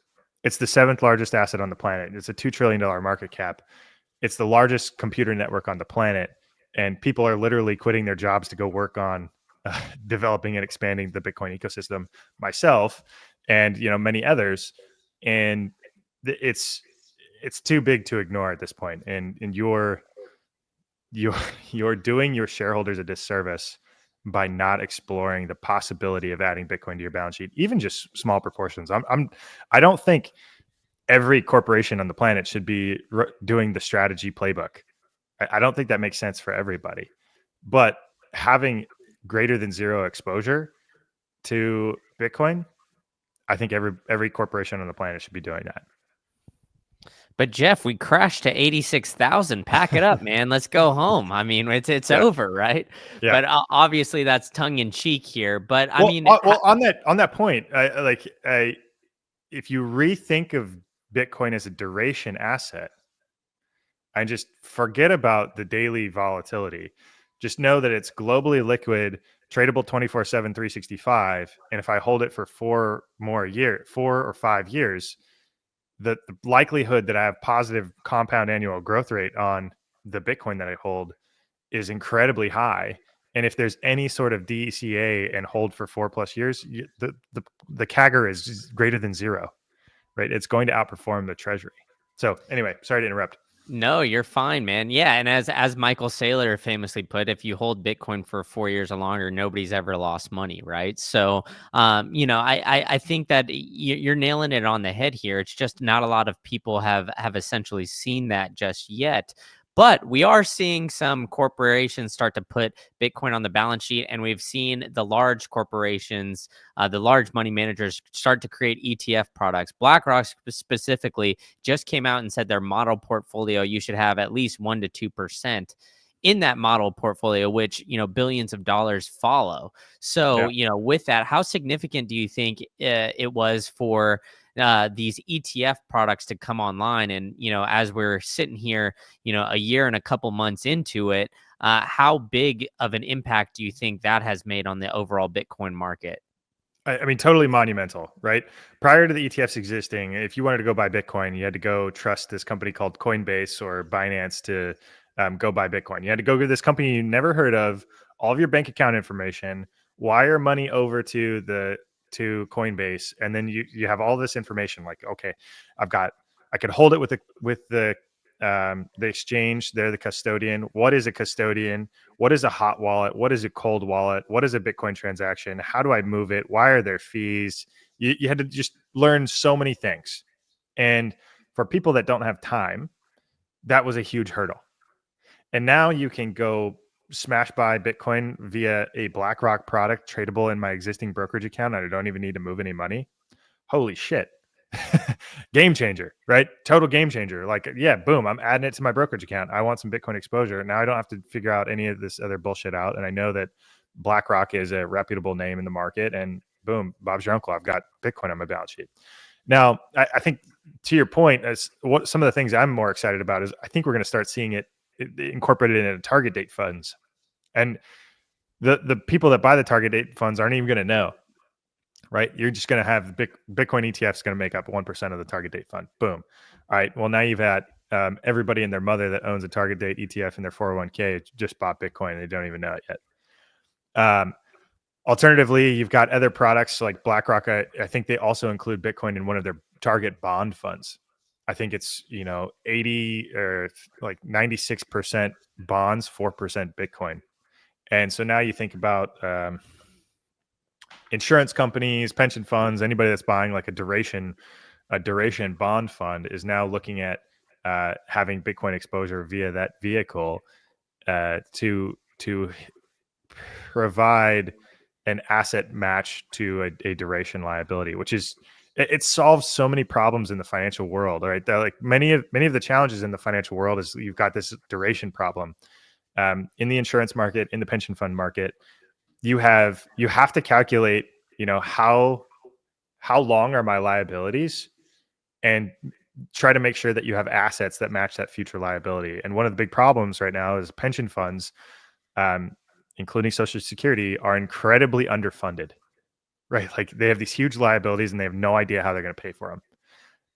It's the 7th largest asset on the planet. It's a $2 trillion market cap. It's the largest computer network on the planet. And people are literally quitting their jobs to go work on developing and expanding the Bitcoin ecosystem, myself and many others. And it's too big to ignore at this point. And you're doing your shareholders a disservice by not exploring the possibility of adding Bitcoin to your balance sheet, even just small proportions. I don't think every corporation on the planet should be doing the strategy playbook. I don't think that makes sense for everybody, but having greater than zero exposure to Bitcoin, I think every corporation on the planet should be doing that. But Jeff, we crashed to 86,000. Pack it up, man. Let's go home. I mean, it's over, right? Yeah. But obviously that's tongue in cheek here. But I mean, on that point, if you rethink of Bitcoin as a duration asset and just forget about the daily volatility, Just know that it's globally liquid, tradable 24/7, 365. And if I hold it for 4 or 5 years, the likelihood that I have positive compound annual growth rate on the Bitcoin that I hold is incredibly high. And if there's any sort of DCA and hold for 4+ years, the CAGR is just greater than zero, right? It's going to outperform the treasury. So anyway, sorry to interrupt. No, you're fine, man. Yeah, and as Michael Saylor famously put, if you hold Bitcoin for 4 years or longer, nobody's ever lost money, right? So, I think that you're nailing it on the head here. It's just not a lot of people have essentially seen that just yet. But we are seeing some corporations start to put Bitcoin on the balance sheet, and we've seen the large corporations, the large money managers, start to create ETF products. BlackRock specifically just came out and said their model portfolio, you should have at least 1 to 2% in that model portfolio, which, billions of dollars follow. So, Yeah. with that, how significant do you think it was for these ETF products to come online? And, as we're sitting here, a year and a couple months into it, how big of an impact do you think that has made on the overall Bitcoin market? I mean, totally monumental, right? Prior to the ETFs existing, if you wanted to go buy Bitcoin, you had to go trust this company called Coinbase or Binance to go buy Bitcoin. You had to go to this company you never heard of, all of your bank account information, wire money over to Coinbase, and then you have all this information. Like, okay, I could hold it with the exchange. They're the custodian. What is a custodian? What is a hot wallet? What is a cold wallet? What is a Bitcoin transaction? How do I move it? Why are there fees? You had to just learn so many things. And for people that don't have time, that was a huge hurdle. And now you can go smash buy Bitcoin via a BlackRock product tradable in my existing brokerage account. And I don't even need to move any money. Holy shit. Game changer, right? Total game changer. Like, yeah, boom, I'm adding it to my brokerage account. I want some Bitcoin exposure. Now I don't have to figure out any of this other bullshit out. And I know that BlackRock is a reputable name in the market. And boom, Bob's your uncle. I've got Bitcoin on my balance sheet. Now, I think to your point, as what some of the things I'm more excited about is I think we're going to start seeing it incorporated into target date funds. And the people that buy the target date funds aren't even going to know. Right, you're just going to have Bitcoin ETFs going to make up 1% of the target date fund. Boom. All right. Well, now you've had everybody and their mother that owns a target date ETF in their 401k just bought Bitcoin and they don't even know it yet. Alternatively, you've got other products like BlackRock. I think they also include Bitcoin in one of their target bond funds. I think it's 80 or like 96% bonds, 4% Bitcoin. And so now you think about insurance companies, pension funds, anybody that's buying like a duration bond fund is now looking at having Bitcoin exposure via that vehicle to provide an asset match to a duration liability, which is it solves so many problems in the financial world. All right, like many of the challenges in the financial world is you've got this duration problem in the insurance market, in the pension fund market. You have to calculate, how long are my liabilities and try to make sure that you have assets that match that future liability. And one of the big problems right now is pension funds, including Social Security, are incredibly underfunded, right? Like they have these huge liabilities and they have no idea how they're going to pay for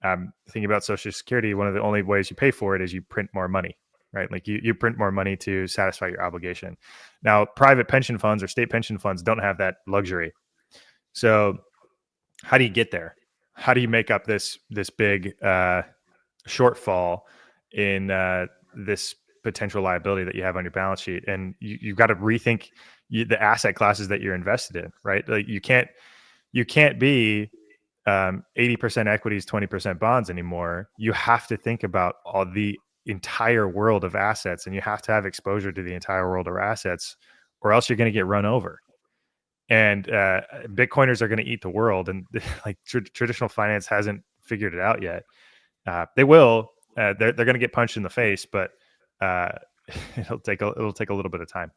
them. Thinking about Social Security, one of the only ways you pay for it is you print more money. Right, like you print more money to satisfy your obligation. Now, private pension funds or state pension funds don't have that luxury. So, how do you get there? How do you make up this big shortfall in this potential liability that you have on your balance sheet? And you've got to rethink the asset classes that you're invested in. Right, like you can't be 80% equities, 20% bonds anymore. You have to think about all the entire world of assets, and you have to have exposure to the entire world of assets, or else you're going to get run over. And Bitcoiners are going to eat the world, and like traditional finance hasn't figured it out yet. They will. They're going to get punched in the face, but it'll take a little bit of time.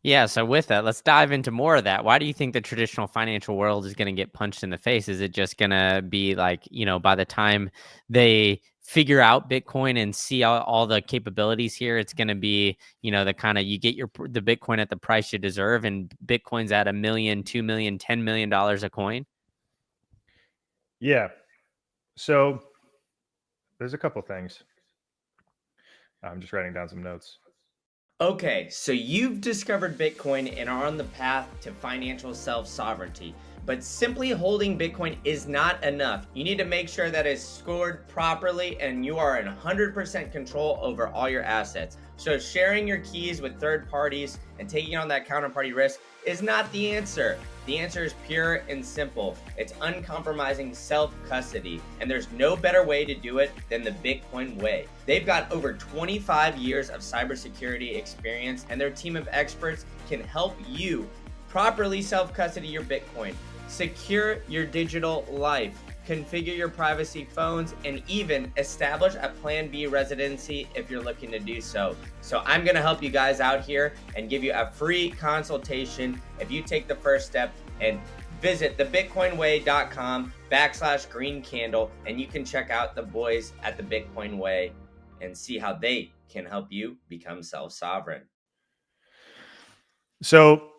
Yeah, so with that, let's dive into more of that. Why do you think the traditional financial world is going to get punched in the face? Is it just going to be like, by the time they figure out Bitcoin and see all the capabilities here, it's going to be, the kind of, you get the Bitcoin at the price you deserve, and Bitcoin's at $1 million, $2 million, $10 million a coin. Yeah. So there's a couple things. I'm just writing down some notes. Okay, so you've discovered Bitcoin and are on the path to financial self-sovereignty. But simply holding Bitcoin is not enough. You need to make sure that it's scored properly and you are in 100% control over all your assets. So sharing your keys with third parties and taking on that counterparty risk is not the answer. The answer is pure and simple. It's uncompromising self-custody, and there's no better way to do it than the Bitcoin way. They've got over 25 years of cybersecurity experience, and their team of experts can help you properly self-custody your Bitcoin, secure your digital life, configure your privacy phones, and even establish a Plan B residency if you're looking to do so. So I'm going to help you guys out here and give you a free consultation if you take the first step and visit thebitcoinway.com/green candle, and you can check out the boys at the Bitcoin Way and see how they can help you become self-sovereign. So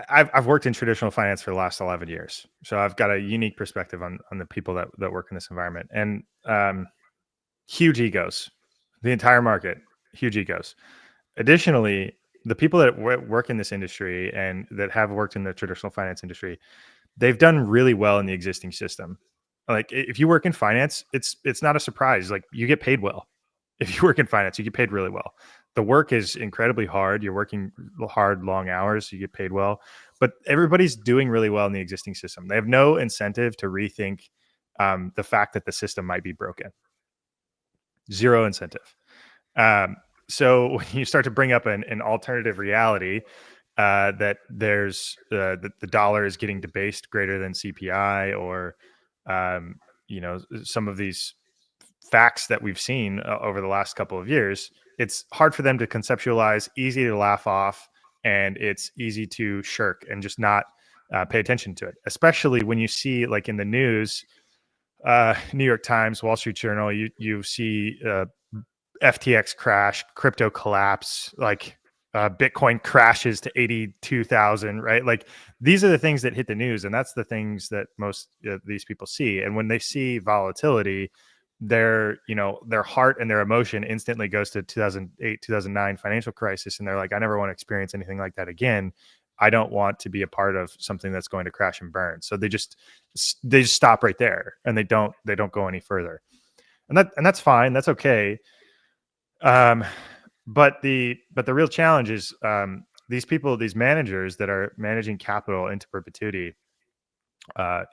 I've worked in traditional finance for the last 11 years. So I've got a unique perspective on the people that work in this environment, and huge egos, the entire market, huge egos. Additionally, the people that work in this industry and that have worked in the traditional finance industry, they've done really well in the existing system. Like if you work in finance, it's not a surprise. Like you get paid well. If you work in finance, you get paid really well. The work is incredibly hard. You're working hard, long hours. You get paid well, but everybody's doing really well in the existing system. They have no incentive to rethink the fact that the system might be broken. Zero incentive. So when you start to bring up an alternative reality, that there's the dollar is getting debased greater than CPI, or some of these facts that we've seen over the last couple of years, it's hard for them to conceptualize, easy to laugh off, and it's easy to shirk and just not pay attention to it. Especially when you see, like in the news, New York Times, Wall Street Journal, you see FTX crash, crypto collapse, like Bitcoin crashes to 82,000, right? Like these are the things that hit the news, and that's the things that most these people see. And when they see volatility, their heart and their emotion instantly goes to 2008, 2009 financial crisis, and they're like, I never want to experience anything like that again. I don't want to be a part of something that's going to crash and burn. So they just stop right there, and they don't go any further. And that's fine. That's okay. But the real challenge is these people, these managers that are managing capital into perpetuity,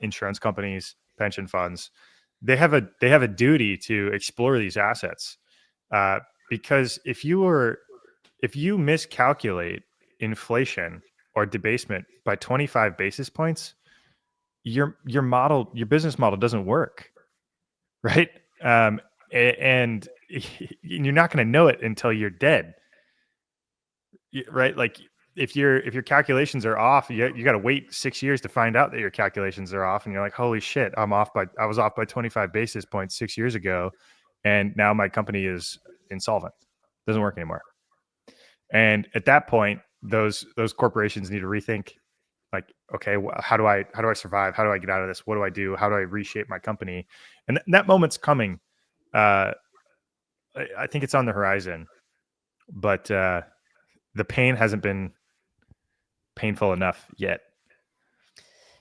insurance companies, pension funds, they have a duty to explore these assets, because if you miscalculate inflation or debasement by 25 basis points, your business model doesn't work, right? And you're not going to know it until you're dead, right? Like if your calculations are off, you got to wait 6 years to find out that your calculations are off, and you're like, holy shit, I was off by 25 basis points 6 years ago, and now my company is insolvent, doesn't work anymore. And at that point, those corporations need to rethink, like, okay, how do I survive? How do I get out of this? What do I do? How do I reshape my company? And that moment's coming. I think it's on the horizon, but the pain hasn't been painful enough yet.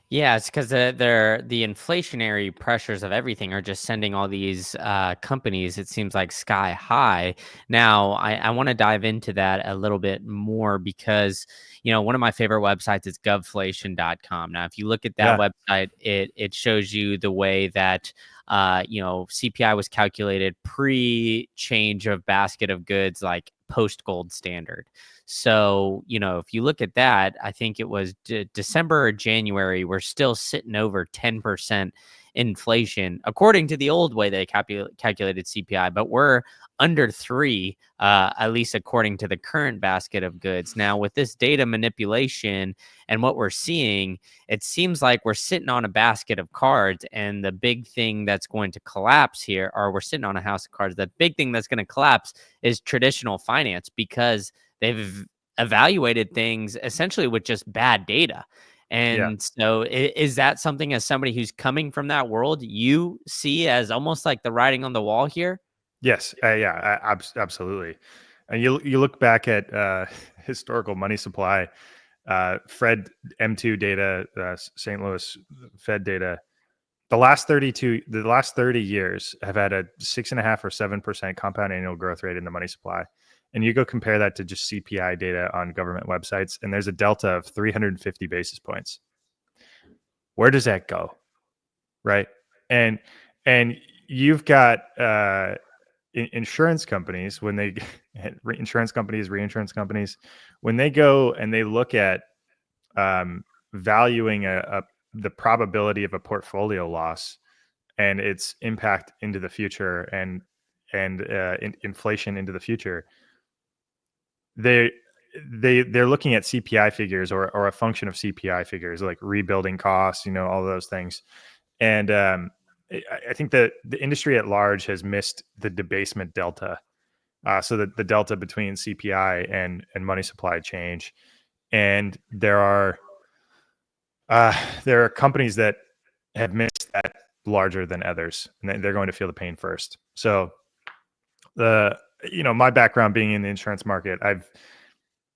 Yeah, it's because the inflationary pressures of everything are just sending all these companies, it seems like, sky high. Now, I want to dive into that a little bit more because, one of my favorite websites is govflation.com. Now, if you look at that website, it shows you the way that, CPI was calculated pre-change of basket of goods, like post-gold standard. So, if you look at that, I think it was December or January, we're still sitting over 10% inflation, according to the old way they calculated CPI, but we're under 3, at least according to the current basket of goods. Now, with this data manipulation and what we're seeing, it seems like we're sitting on a basket of cards, and the big thing that's going to collapse here, or we're sitting on a house of cards, the big thing that's going to collapse is traditional finance, because they've evaluated things essentially with just bad data. Yeah. And so is that something, as somebody who's coming from that world, you see as almost like the writing on the wall here? Yes. Yeah. Absolutely. And you look back at historical money supply, Fed M2 data, St. Louis Fed data. The last 30 years have had a 6.5 or 7% compound annual growth rate in the money supply. And you go compare that to just CPI data on government websites, and there's a delta of 350 basis points. Where does that go? Right. And you've got insurance companies, when they reinsurance companies, when they go and they look at valuing the probability of a portfolio loss and its impact into the future, and inflation into the future, they're looking at CPI figures, or a function of CPI figures, like rebuilding costs, all those things. And I think that the industry at large has missed the debasement delta. So that the delta between CPI and money supply change. And there are companies that have missed that larger than others, and they're going to feel the pain first. So my background being in the insurance market,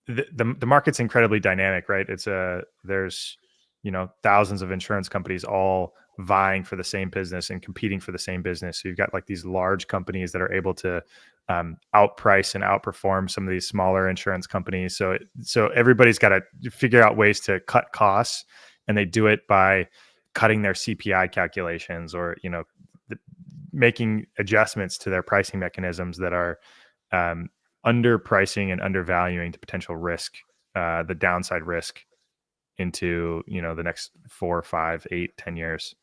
the market's incredibly dynamic, right? There's thousands of insurance companies all vying for the same business and competing for the same business. So you've got like these large companies that are able to outprice and outperform some of these smaller insurance companies. So everybody's got to figure out ways to cut costs, and they do it by cutting their CPI calculations, or making adjustments to their pricing mechanisms that are underpricing and undervaluing the potential risk, the downside risk into the next 4, 5, 8, 10 years.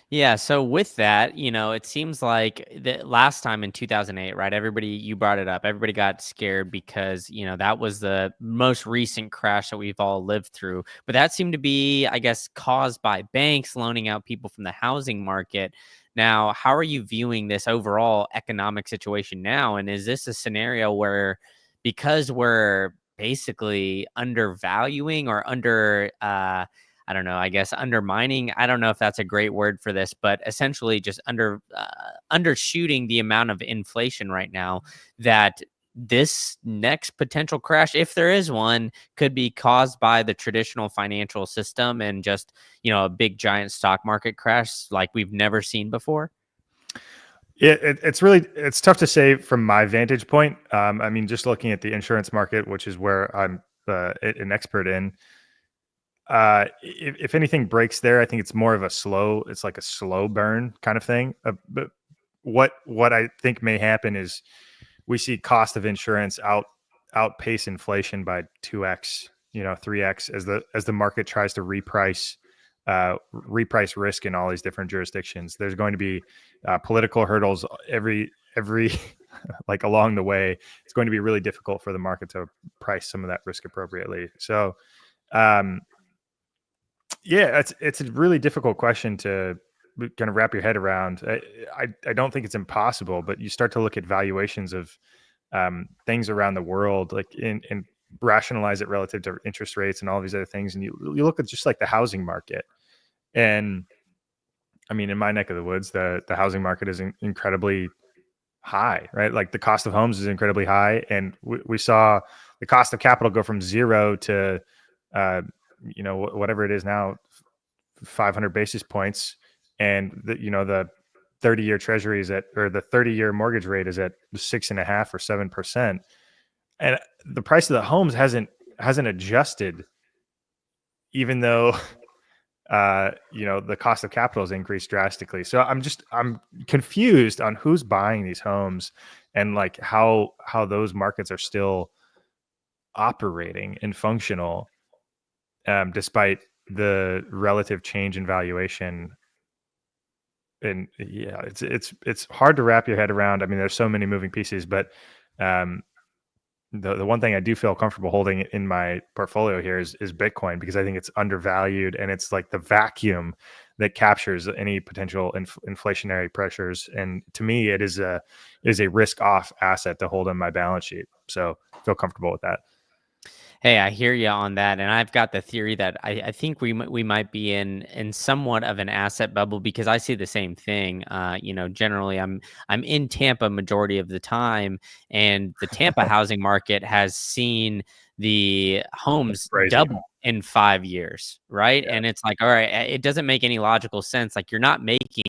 Yeah. So with that, it seems like the last time in 2008, right? You brought it up. Everybody got scared because, that was the most recent crash that we've all lived through. But that seemed to be, I guess, caused by banks loaning out people from the housing market. Now, how are you viewing this overall economic situation now? And is this a scenario where, because we're basically undervaluing or I don't know, I guess undermining, I don't know if that's a great word for this, but essentially just undershooting the amount of inflation right now, that this next potential crash, if there is one, could be caused by the traditional financial system and just, a big giant stock market crash like we've never seen before? It's tough to say from my vantage point. I mean, just looking at the insurance market, which is where I'm an expert in, if anything breaks there, I think it's more of it's like a slow burn kind of thing. But what I think may happen is we see cost of insurance outpace inflation by 2x, 3x, as the market tries to reprice risk in all these different jurisdictions. There's going to be political hurdles every like along the way. It's going to be really difficult for the market to price some of that risk appropriately. So it's a really difficult question to kind of wrap your head around. I don't think it's impossible, but you start to look at valuations of things around the world, like and rationalize it relative to interest rates and all these other things, and you look at just like the housing market. And I mean, in my neck of the woods, the housing market is incredibly high, right? Like the cost of homes is incredibly high, and we saw the cost of capital go from 0 to whatever it is now, 500 basis points, and the 30-year treasury is or the 30-year mortgage rate is at 6.5 or 7%, and the price of the homes hasn't adjusted, even though the cost of capital has increased drastically. So I'm confused on who's buying these homes, and like how those markets are still operating and functional, despite the relative change in valuation. And yeah, it's hard to wrap your head around. I mean, there's so many moving pieces, but the one thing I do feel comfortable holding in my portfolio here is Bitcoin, because I think it's undervalued, and it's like the vacuum that captures any potential inflationary pressures. And to me, it is a risk off asset to hold on my balance sheet. So I feel comfortable with that. Hey, I hear you on that, and I've got the theory that I think we might be in somewhat of an asset bubble, because I see the same thing. Generally, I'm in Tampa majority of the time, and the Tampa housing market has seen the homes double in 5 years, right? Yeah. And it's like, all right, it doesn't make any logical sense. Like, you're not making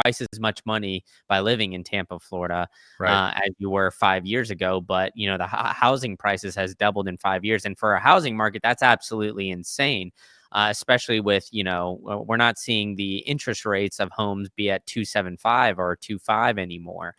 twice as much money by living in Tampa, Florida, Right. as you were 5 years ago. But the housing prices has doubled in 5 years, and for a housing market, that's absolutely insane. Especially with we're not seeing the interest rates of homes be at 2.75 or 2.5 anymore.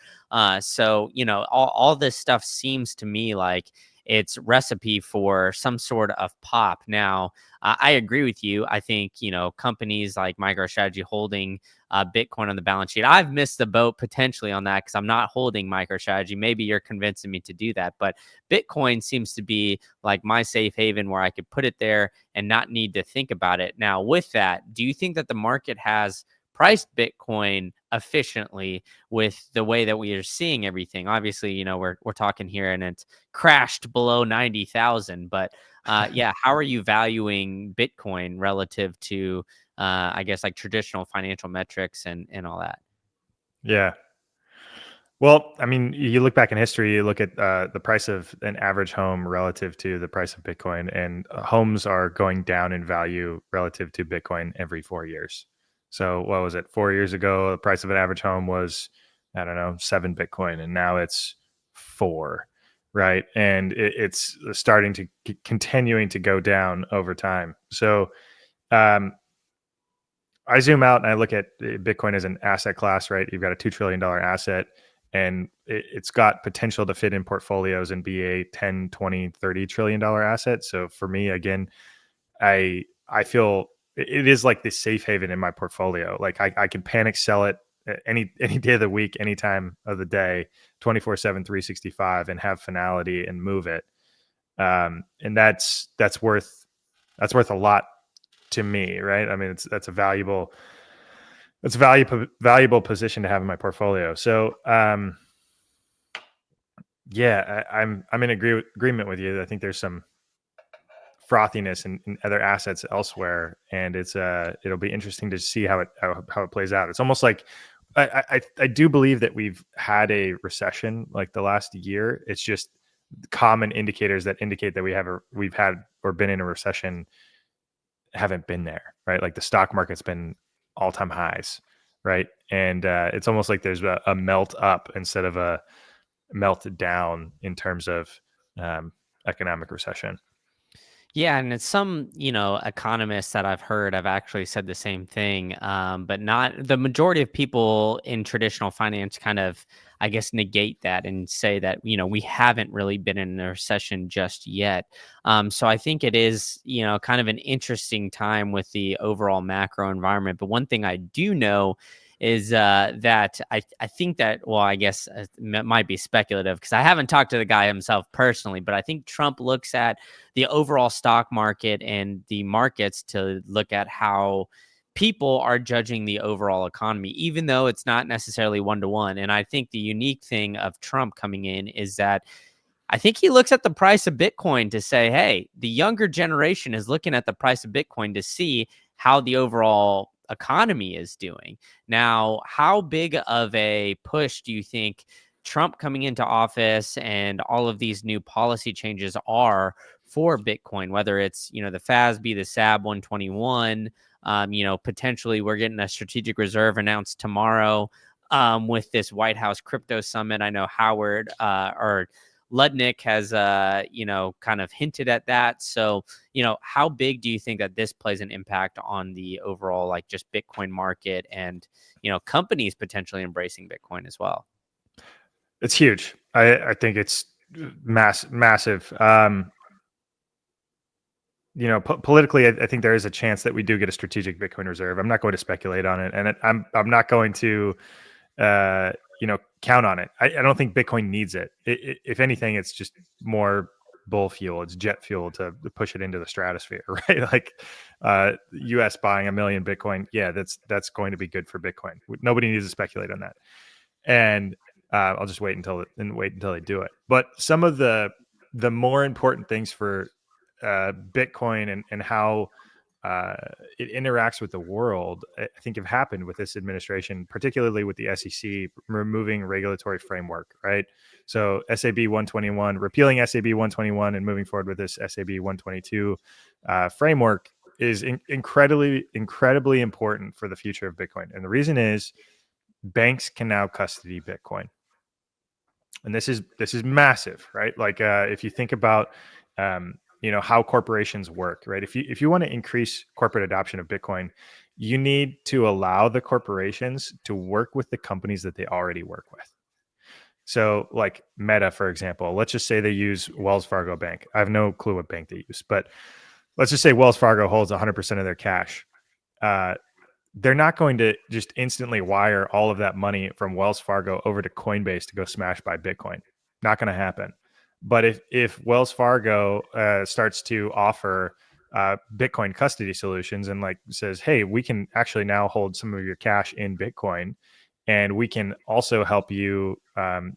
So all this stuff seems to me like it's recipe for some sort of pop. Now, I agree with you. I think companies like MicroStrategy holding Bitcoin on the balance sheet. I've missed the boat potentially on that because I'm not holding MicroStrategy. Maybe you're convincing me to do that, but Bitcoin seems to be like my safe haven where I could put it there and not need to think about it. Now, with that, do you think that the market has priced Bitcoin efficiently with the way that we are seeing everything? Obviously, we're talking here and it's crashed below 90,000, but yeah, how are you valuing Bitcoin relative to I guess like traditional financial metrics and all that? Yeah. Well, I mean, you look back in history, you look at the price of an average home relative to the price of Bitcoin, and homes are going down in value relative to Bitcoin every 4 years. So what was it? 4 years ago, the price of an average home was, I don't know, 7 Bitcoin, and now it's 4, right? And it's starting to continuing to go down over time. So um, I zoom out and I look at Bitcoin as an asset class, right? You've got a $2 trillion asset, and it's got potential to fit in portfolios and be a 10, 20, 30 trillion dollar asset. So for me, again, I feel it is like this safe haven in my portfolio. Like I can panic sell it any day of the week, any time of the day, 24/7, 365, and have finality and move it. And that's worth a lot to me, right? I mean, that's a valuable position to have in my portfolio. So yeah, I'm in agreement with you. I think there's some frothiness in other assets elsewhere, and it'll be interesting to see how it plays out. It's almost like I do believe that we've had a recession like the last year. It's just common indicators that indicate that we've had or been in a recession haven't been there, right? Like the stock market's been all-time highs, right? And it's almost like there's a melt up instead of a melt down in terms of economic recession. Yeah, and it's some, economists that I've heard have actually said the same thing, but not the majority of people in traditional finance kind of, I guess, negate that and say that, we haven't really been in a recession just yet. So I think it is, kind of an interesting time with the overall macro environment. But one thing I do know is that I think that, well, I guess it might be speculative because I haven't talked to the guy himself personally, but I think Trump looks at the overall stock market and the markets to look at how people are judging the overall economy, even though it's not necessarily one-to-one. And I think the unique thing of Trump coming in is that I think he looks at the price of Bitcoin to say, hey, the younger generation is looking at the price of Bitcoin to see how the overall economy is doing. Now, how big of a push do you think Trump coming into office and all of these new policy changes are for Bitcoin, whether it's, the FASB, the SAB 121, potentially we're getting a strategic reserve announced tomorrow with this White House crypto summit. I know Howard or Ludnick has, kind of hinted at that. So, how big do you think that this plays an impact on the overall, like just Bitcoin market and, companies potentially embracing Bitcoin as well? It's huge. I think it's massive. politically, I think there is a chance that we do get a strategic Bitcoin reserve. I'm not going to speculate on it, and I'm not going to, count on it. I don't think Bitcoin needs it. If anything, it's just more bull fuel. It's jet fuel to push it into the stratosphere, right? Like, U.S. buying 1 million Bitcoin, yeah, that's going to be good for Bitcoin. Nobody needs to speculate on that, and I'll just wait until they do it. But some of the more important things for Bitcoin and how it interacts with the world, I think have happened with this administration, particularly with the SEC removing regulatory framework, right? So SAB 121, repealing SAB 121 and moving forward with this SAB 122 framework is incredibly important for the future of Bitcoin. And the reason is banks can now custody Bitcoin. And this is massive, right? Like if you think about how corporations work, right? If you want to increase corporate adoption of Bitcoin, you need to allow the corporations to work with the companies that they already work with. So like Meta, for example, let's just say they use Wells Fargo Bank. I have no clue what bank they use, but let's just say Wells Fargo holds 100% of their cash. They're not going to just instantly wire all of that money from Wells Fargo over to Coinbase to go smash buy Bitcoin. Not going to happen. But if Wells Fargo starts to offer Bitcoin custody solutions and like says, hey, we can actually now hold some of your cash in Bitcoin, and we can also help you.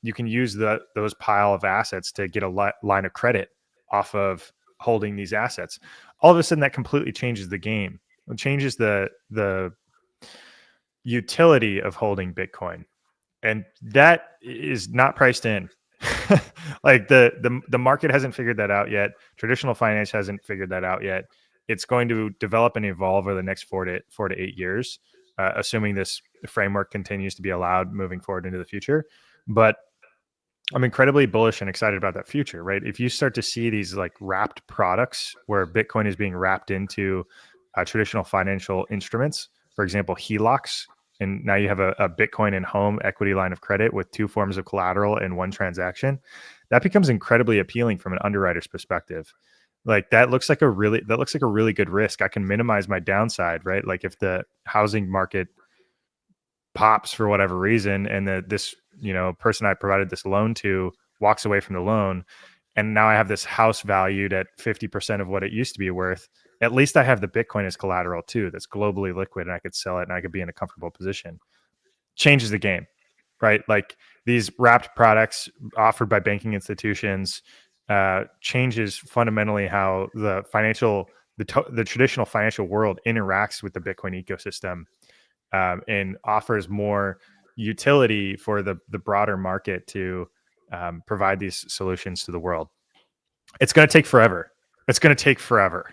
You can use those pile of assets to get a line of credit off of holding these assets. All of a sudden, that completely changes the game. It changes the utility of holding Bitcoin, and that is not priced in. Like the market hasn't figured that out yet. Traditional finance hasn't figured that out yet. It's going to develop and evolve over the next 4 to 8 years, assuming this framework continues to be allowed moving forward into the future. But I'm incredibly bullish and excited about that future, right? If you start to see these like wrapped products where Bitcoin is being wrapped into traditional financial instruments, for example, HELOCs, and now you have a Bitcoin and home equity line of credit with 2 forms of collateral in one transaction, that becomes incredibly appealing from an underwriter's perspective. Like that looks like a really good risk. I can minimize my downside, right? Like if the housing market pops for whatever reason, and this person I provided this loan to walks away from the loan, and now I have this house valued at 50% of what it used to be worth, at least I have the Bitcoin as collateral too. That's globally liquid, and I could sell it and I could be in a comfortable position. Changes the game, right? Like these wrapped products offered by banking institutions changes fundamentally how the traditional financial world interacts with the Bitcoin ecosystem, and offers more utility for the broader market to provide these solutions to the world. It's going to take forever. It's going to take 4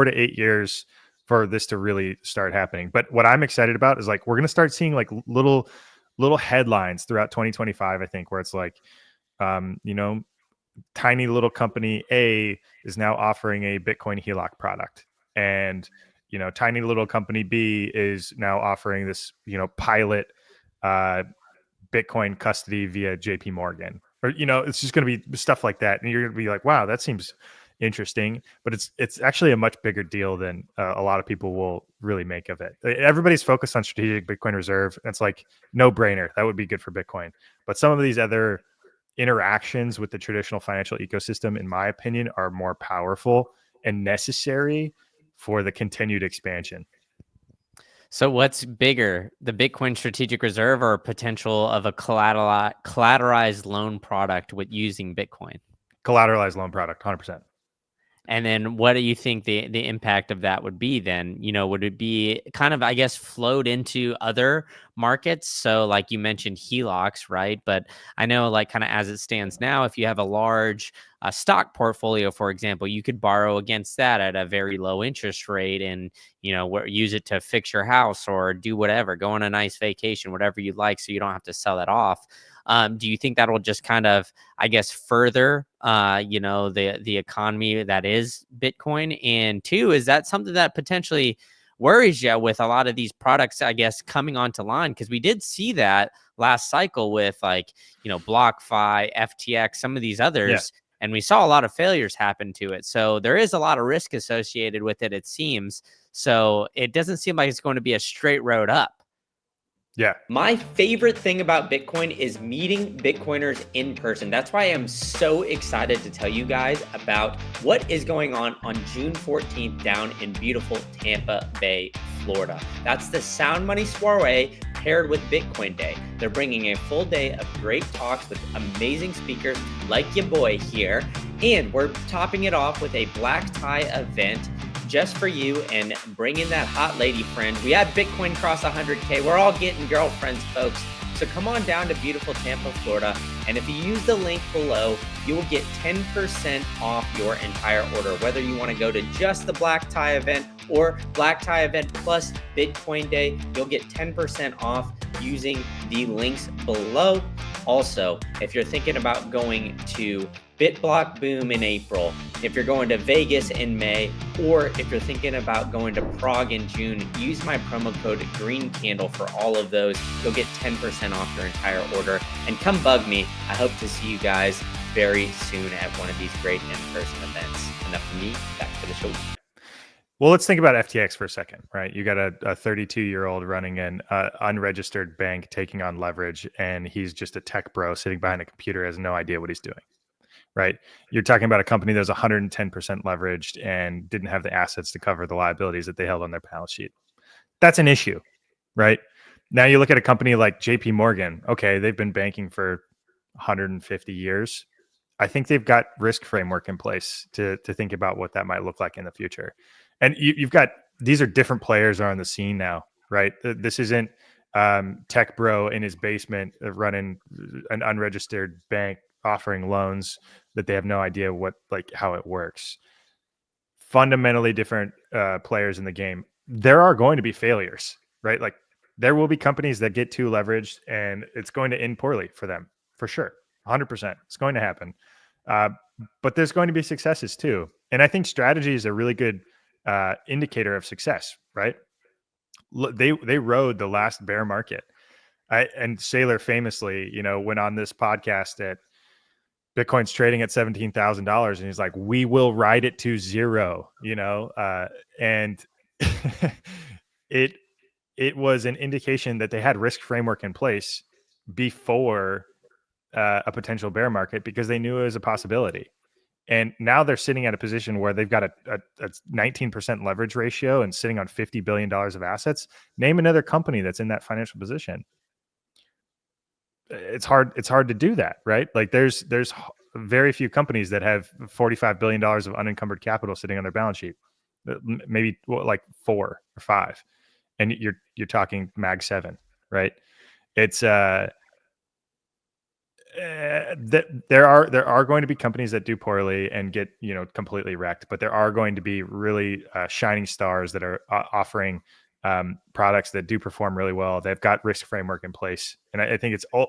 to 8 years for this to really start happening. But what I'm excited about is like we're going to start seeing like little headlines throughout 2025, I think, where it's like tiny little company A is now offering a Bitcoin HELOC product, and tiny little company B is now offering this pilot Bitcoin custody via JP Morgan, or it's just going to be stuff like that, and you're going to be like, wow, that seems interesting. But it's actually a much bigger deal than a lot of people will really make of it. Everybody's focused on strategic Bitcoin reserve. It's like no brainer, that would be good for Bitcoin. But some of these other interactions with the traditional financial ecosystem, in my opinion, are more powerful and necessary for the continued expansion. So what's bigger, the Bitcoin strategic reserve or potential of a collateralized loan product with using Bitcoin? Collateralized loan product, 100%. And then what do you think the impact of that would be then? Would it be kind of, I guess, flowed into other markets? So like you mentioned HELOCs, right? But I know like kind of as it stands now, if you have a large stock portfolio, for example, you could borrow against that at a very low interest rate and, use it to fix your house or do whatever, go on a nice vacation, whatever you'd like, so you don't have to sell that off. Do you think that'll just kind of, I guess, further, the economy that is Bitcoin? And 2, is that something that potentially worries you with a lot of these products, I guess, coming onto line? Because we did see that last cycle with like, BlockFi, FTX, some of these others. And we saw a lot of failures happen to it. So there is a lot of risk associated with it, it seems. So it doesn't seem like it's going to be a straight road up. Yeah. My favorite thing about Bitcoin is meeting Bitcoiners in person. That's why I'm so excited to tell you guys about what is going on June 14th down in beautiful Tampa Bay, Florida. That's the Sound Money Soiree paired with Bitcoin Day. They're bringing a full day of great talks with amazing speakers like your boy here. And we're topping it off with a black tie event just for you, and bring in that hot lady friend. We had Bitcoin cross 100K. We're all getting girlfriends, folks. So come on down to beautiful Tampa, Florida. And if you use the link below, you will get 10% off your entire order. Whether you want to go to just the black tie event or black tie event plus Bitcoin Day, you'll get 10% off using the links below. Also, if you're thinking about going to BitBlock Boom in April, if you're going to Vegas in May, or if you're thinking about going to Prague in June, use my promo code Green Candle for all of those. You'll get 10% off your entire order. And come bug me. I hope to see you guys very soon at one of these great in-person events. Enough from me, back to the show. Well, let's think about FTX for a second, right? You got a 32-year-old running an unregistered bank taking on leverage, and he's just a tech bro sitting behind a computer, has no idea what he's doing. Right. You're talking about a company that was 110% leveraged and didn't have the assets to cover the liabilities that they held on their balance sheet. That's an issue, right? Now you look at a company like JP Morgan. Okay, they've been banking for 150 years. I think they've got risk framework in place to think about what that might look like in the future. And you've got, these are different players are on the scene now, right? This isn't tech bro in his basement running an unregistered bank offering loans that they have no idea how it works. Fundamentally different players in the game. There are going to be failures, right? Like there will be companies that get too leveraged and it's going to end poorly for them, for sure. 100%. It's going to happen. But there's going to be successes too. And I think strategy is a really good indicator of success, right? They rode the last bear market. And Saylor famously, went on this podcast at Bitcoin's trading at $17,000, and he's like, "We will ride it to zero," and it was an indication that they had risk framework in place before a potential bear market because they knew it was a possibility. And now they're sitting at a position where they've got a 19% leverage ratio and sitting on $50 billion of assets. Name another company that's in that financial position. It's hard to do that, right? Like there's very few companies that have $45 billion of unencumbered capital sitting on their balance sheet. Maybe like 4 or 5, and you're talking Mag 7, right? It's that there are going to be companies that do poorly and get completely wrecked, but there are going to be really shining stars that are offering products that do perform really well. They've got risk framework in place. And I think it's all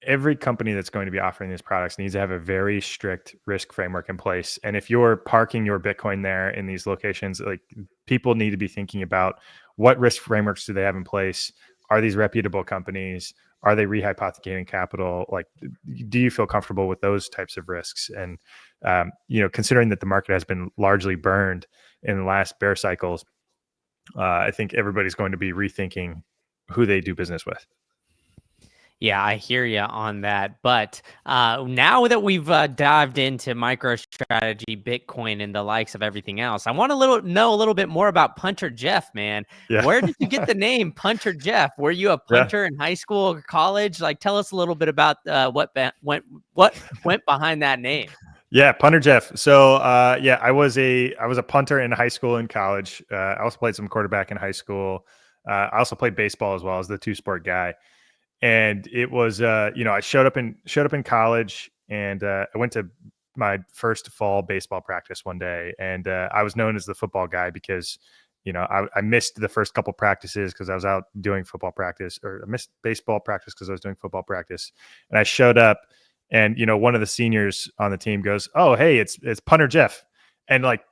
every company that's going to be offering these products needs to have a very strict risk framework in place. And if you're parking your Bitcoin there in these locations, like people need to be thinking about what risk frameworks do they have in place? Are these reputable companies? Are they rehypothecating capital? Like, do you feel comfortable with those types of risks? And, considering that the market has been largely burned in the last bear cycles, I think everybody's going to be rethinking who they do business with. Yeah, I hear you on that. But now that we've dived into MicroStrategy, Bitcoin, and the likes of everything else, I want to know a little bit more about Punter Jeff, man. Yeah. Where did you get the name Punter Jeff? Were you a punter in high school or college? Like, tell us a little bit about what went behind that name. Yeah, Punter Jeff. So I was a punter in high school and college. I also played some quarterback in high school. I also played baseball as well as the 2-sport guy. And it was, I showed up in college, and I went to my first fall baseball practice one day, and I was known as the football guy because, I missed the first couple practices because I was out doing football practice, or I missed baseball practice because I was doing football practice. And I showed up, and one of the seniors on the team goes, "Oh, hey, it's Punter Jeff," and like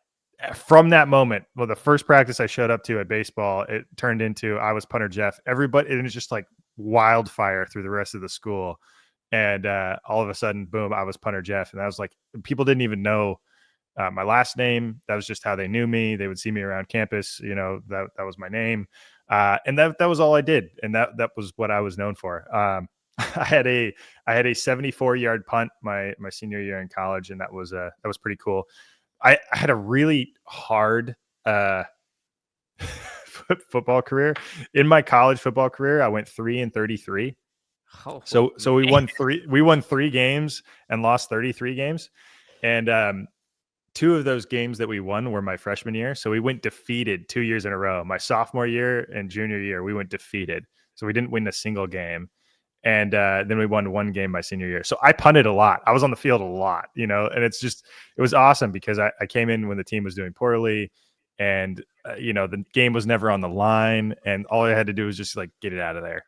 from that moment, well, the first practice I showed up to at baseball, it turned into I was Punter Jeff. Everybody, and it was just like wildfire through the rest of the school. And all of a sudden, boom, I was Punter Jeff. And I was like, people didn't even know my last name. That was just how they knew me. They would see me around campus. That was my name. And that was all I did. And that was what I was known for. I had a 74-yard punt my senior year in college, and that was pretty cool. I had a really hard football career. In my college football career, I went 3-33. Oh, So we won 3 games and lost 33 games. And 2 of those games that we won were my freshman year. So we went defeated 2 years in a row. My sophomore year and junior year, we went defeated. So we didn't win a single game. And then we won 1 game my senior year. So I punted a lot. I was on the field a lot, and it was awesome because I came in when the team was doing poorly, and the game was never on the line, and all I had to do was just like get it out of there.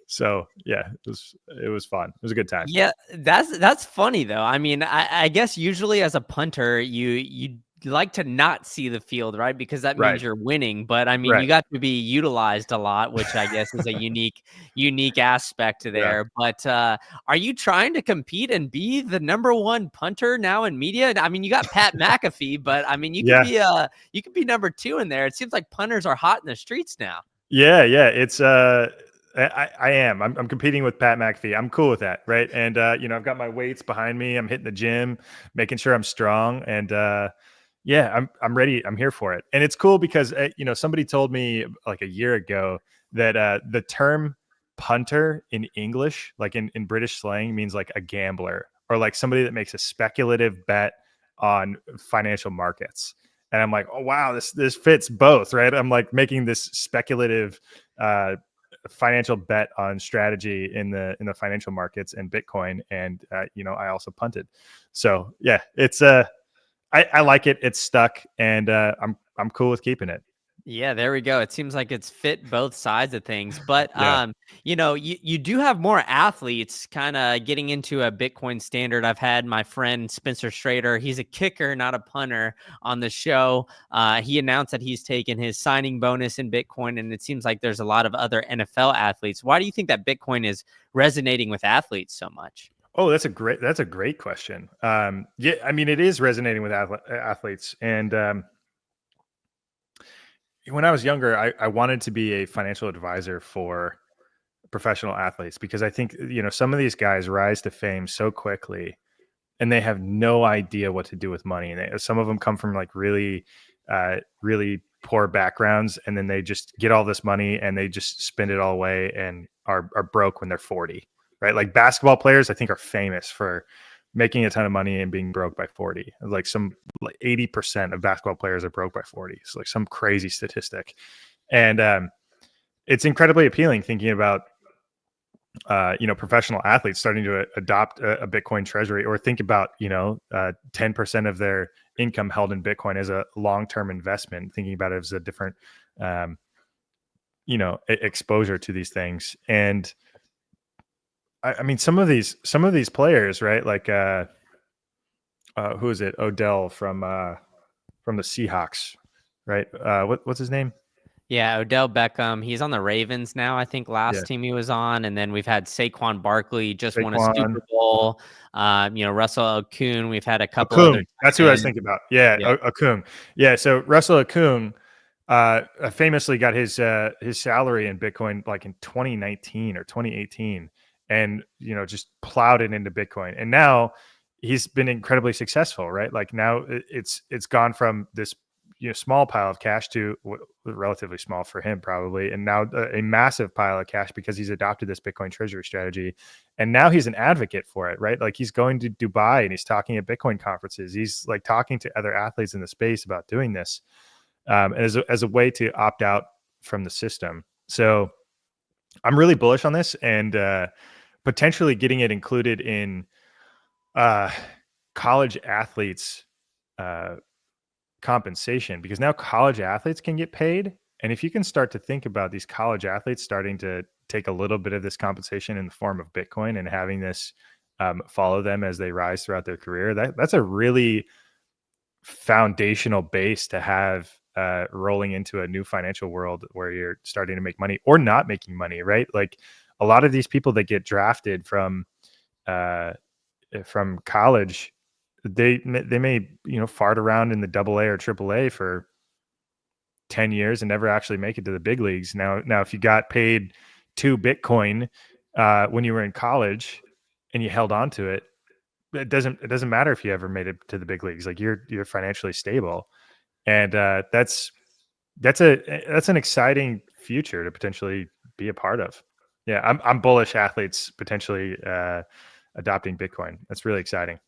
So yeah, it was fun. It was a good time. Yeah, that's funny though. I mean, I guess usually as a punter, you like to not see the field, right? Because that means you're winning. But I mean, you got to be utilized a lot, which I guess is a unique aspect there. Yeah. But are you trying to compete and be the #1 punter now in media? I mean, you got Pat McAfee, but I mean, you could be #2 in there. It seems like punters are hot in the streets now. Yeah. It's I am. I'm competing with Pat McAfee. I'm cool with that, right? And I've got my weights behind me. I'm hitting the gym, making sure I'm strong, and yeah, I'm ready. I'm here for it. And it's cool because, somebody told me like a year ago that the term punter in English, like in British slang, means like a gambler or like somebody that makes a speculative bet on financial markets. And I'm like, oh, wow, this fits both, right? I'm like making this speculative financial bet on strategy in the financial markets and Bitcoin. And, I also punted. So yeah, it's I like it. It's stuck, and I'm cool with keeping it. Yeah, there we go. It seems like it's fit both sides of things. But you do have more athletes kind of getting into a Bitcoin standard. I've had my friend Spencer Schrader. He's a kicker, not a punter, on the show. He announced that he's taken his signing bonus in Bitcoin, and it seems like there's a lot of other NFL athletes. Why do you think that Bitcoin is resonating with athletes so much? Oh, that's a great question. Yeah, I mean, it is resonating with athletes. And when I was younger, I wanted to be a financial advisor for professional athletes because I think, some of these guys rise to fame so quickly and they have no idea what to do with money. And some of them come from like really, really poor backgrounds, and then they just get all this money and they just spend it all away and are broke when they're 40. Right, like basketball players, I think, are famous for making a ton of money and being broke by 40. Like 80% of basketball players are broke by 40. It's like some crazy statistic, and it's incredibly appealing thinking about professional athletes starting to adopt a Bitcoin treasury, or think about 10% of their income held in Bitcoin as a long-term investment, thinking about it as a different exposure to these things. And I mean, some of these players, right? Like, who is it? Odell from the Seahawks, right? What's his name? Yeah, Odell Beckham. He's on the Ravens now. I think last team he was on, and then we've had Saquon Barkley just won a Super Bowl. Russell Okung. We've had a couple other. That's who I was thinking about. Yeah. Okung. Yeah. So Russell Okung famously got his salary in Bitcoin like in 2019 or 2018. And, just plowed it into Bitcoin. And now he's been incredibly successful, right? Like now it's gone from this, small pile of cash to relatively small for him probably. And now a massive pile of cash because he's adopted this Bitcoin treasury strategy. And now he's an advocate for it, right? Like he's going to Dubai and he's talking at Bitcoin conferences. He's like talking to other athletes in the space about doing this as a way to opt out from the system. So I'm really bullish on this, and potentially getting it included in college athletes' compensation, because now college athletes can get paid. And if you can start to think about these college athletes starting to take a little bit of this compensation in the form of Bitcoin and having this follow them as they rise throughout their career, that's a really foundational base to have rolling into a new financial world where you're starting to make money or not making money, right? Like a lot of these people that get drafted from college, they may, you know, fart around in the AA or AAA for 10 years and never actually make it to the big leagues. Now, if you got paid 2 Bitcoin when you were in college and you held on to it, it doesn't matter if you ever made it to the big leagues. Like you're financially stable, and that's an exciting future to potentially be a part of. Yeah, I'm bullish athletes potentially adopting Bitcoin. That's really exciting.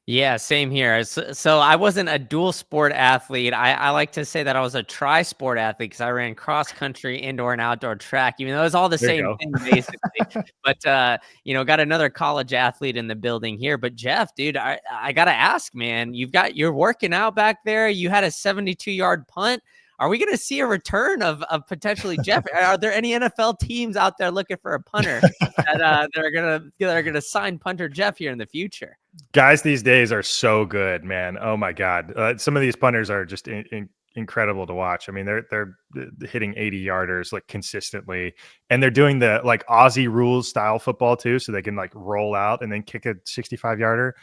Yeah, same here. So I wasn't a dual sport athlete. I like to say that I was a tri-sport athlete because I ran cross country, indoor and outdoor track, even though it was all the There you same go. thing basically. But you know, got another college athlete in the building here. But Jeff, dude, I gotta ask, man, you're working out back there. You had a 72-yard punt. Are we going to see a return of potentially Jeff? Are there any NFL teams out there looking for a punter that are gonna sign Punter Jeff here in the future? Guys these days are so good, man. Oh my God. Some of these punters are just incredible to watch. I mean, they're hitting 80-yarders like consistently, and they're doing the like Aussie rules style football too. So they can like roll out and then kick a 65-yarder.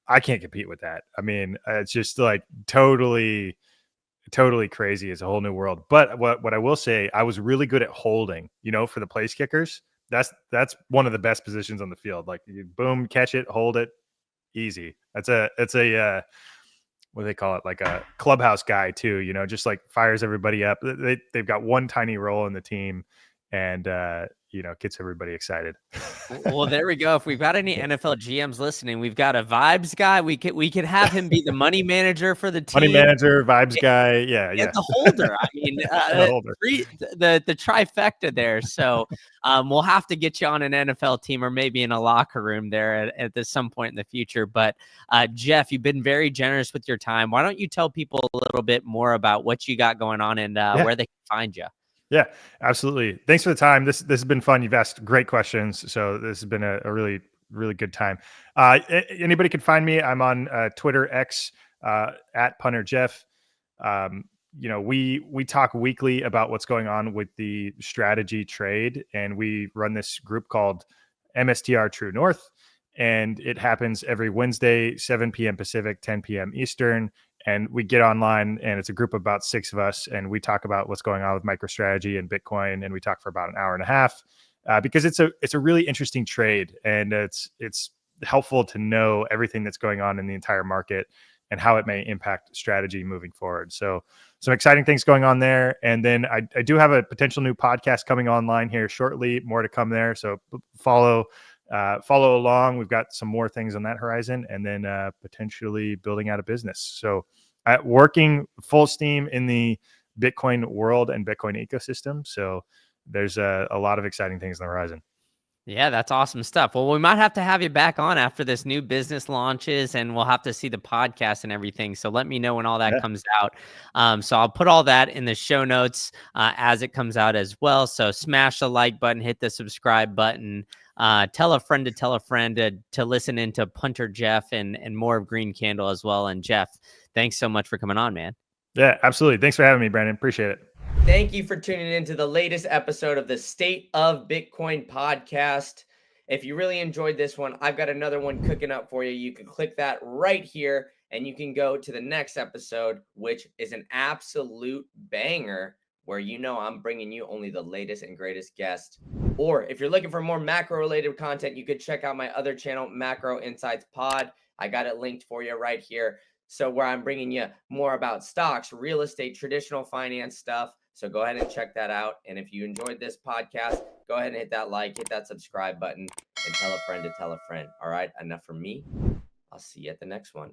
I can't compete with that. I mean, it's just like totally crazy. It's a whole new world. But what I will say, I was really good at holding, you know, for the place kickers. That's one of the best positions on the field. Like you boom, catch it, hold it. Easy. It's a what do they call it? Like a clubhouse guy too, you know, just like fires everybody up. They've got one tiny role in the team, and you know, gets everybody excited. Well, there we go. If we've got any NFL GMs listening, we've got a vibes guy. We could have him be the money manager for the team. Money manager, vibes guy. Yeah. And the holder. I mean, The holder. the trifecta there. So we'll have to get you on an NFL team or maybe in a locker room there at some point in the future. But Jeff, you've been very generous with your time. Why don't you tell people a little bit more about what you got going on and where they can find you? Yeah, absolutely. Thanks for the time. This has been fun. You've asked great questions, so this has been a really good time. Anybody can find me. I'm on Twitter, X, at Punter Jeff. You know, we talk weekly about what's going on with the strategy trade, and we run this group called MSTR True North, and it happens every Wednesday, 7 p.m. Pacific, 10 p.m. Eastern. And we get online, and it's a group of about 6 of us, and we talk about what's going on with MicroStrategy and Bitcoin, and we talk for about an hour and a half because it's a really interesting trade, and it's helpful to know everything that's going on in the entire market and how it may impact strategy moving forward. So some exciting things going on there. And then I do have a potential new podcast coming online here shortly, more to come there. So follow along. We've got some more things on that horizon, and then potentially building out a business. So working full steam in the Bitcoin world and Bitcoin ecosystem. So there's a lot of exciting things on the horizon. Yeah, that's awesome stuff. Well, we might have to have you back on after this new business launches, and we'll have to see the podcast and everything. So let me know when all that comes out. So I'll put all that in the show notes as it comes out as well. So smash the like button, hit the subscribe button. Tell a friend to listen into Punter Jeff and more of Green Candle as well. And Jeff, thanks so much for coming on, man. Yeah, absolutely. Thanks for having me, Brandon. Appreciate it. Thank you for tuning in to the latest episode of the State of Bitcoin podcast. If you really enjoyed this one, I've got another one cooking up for you. You can click that right here, and you can go to the next episode, which is an absolute banger, where you know I'm bringing you only the latest and greatest guests. Or if you're looking for more macro-related content, you could check out my other channel, Macro Insights Pod. I got it linked for you right here. So where I'm bringing you more about stocks, real estate, traditional finance stuff. So go ahead and check that out. And if you enjoyed this podcast, go ahead and hit that like, hit that subscribe button, and tell a friend to tell a friend. All right, enough from me. I'll see you at the next one.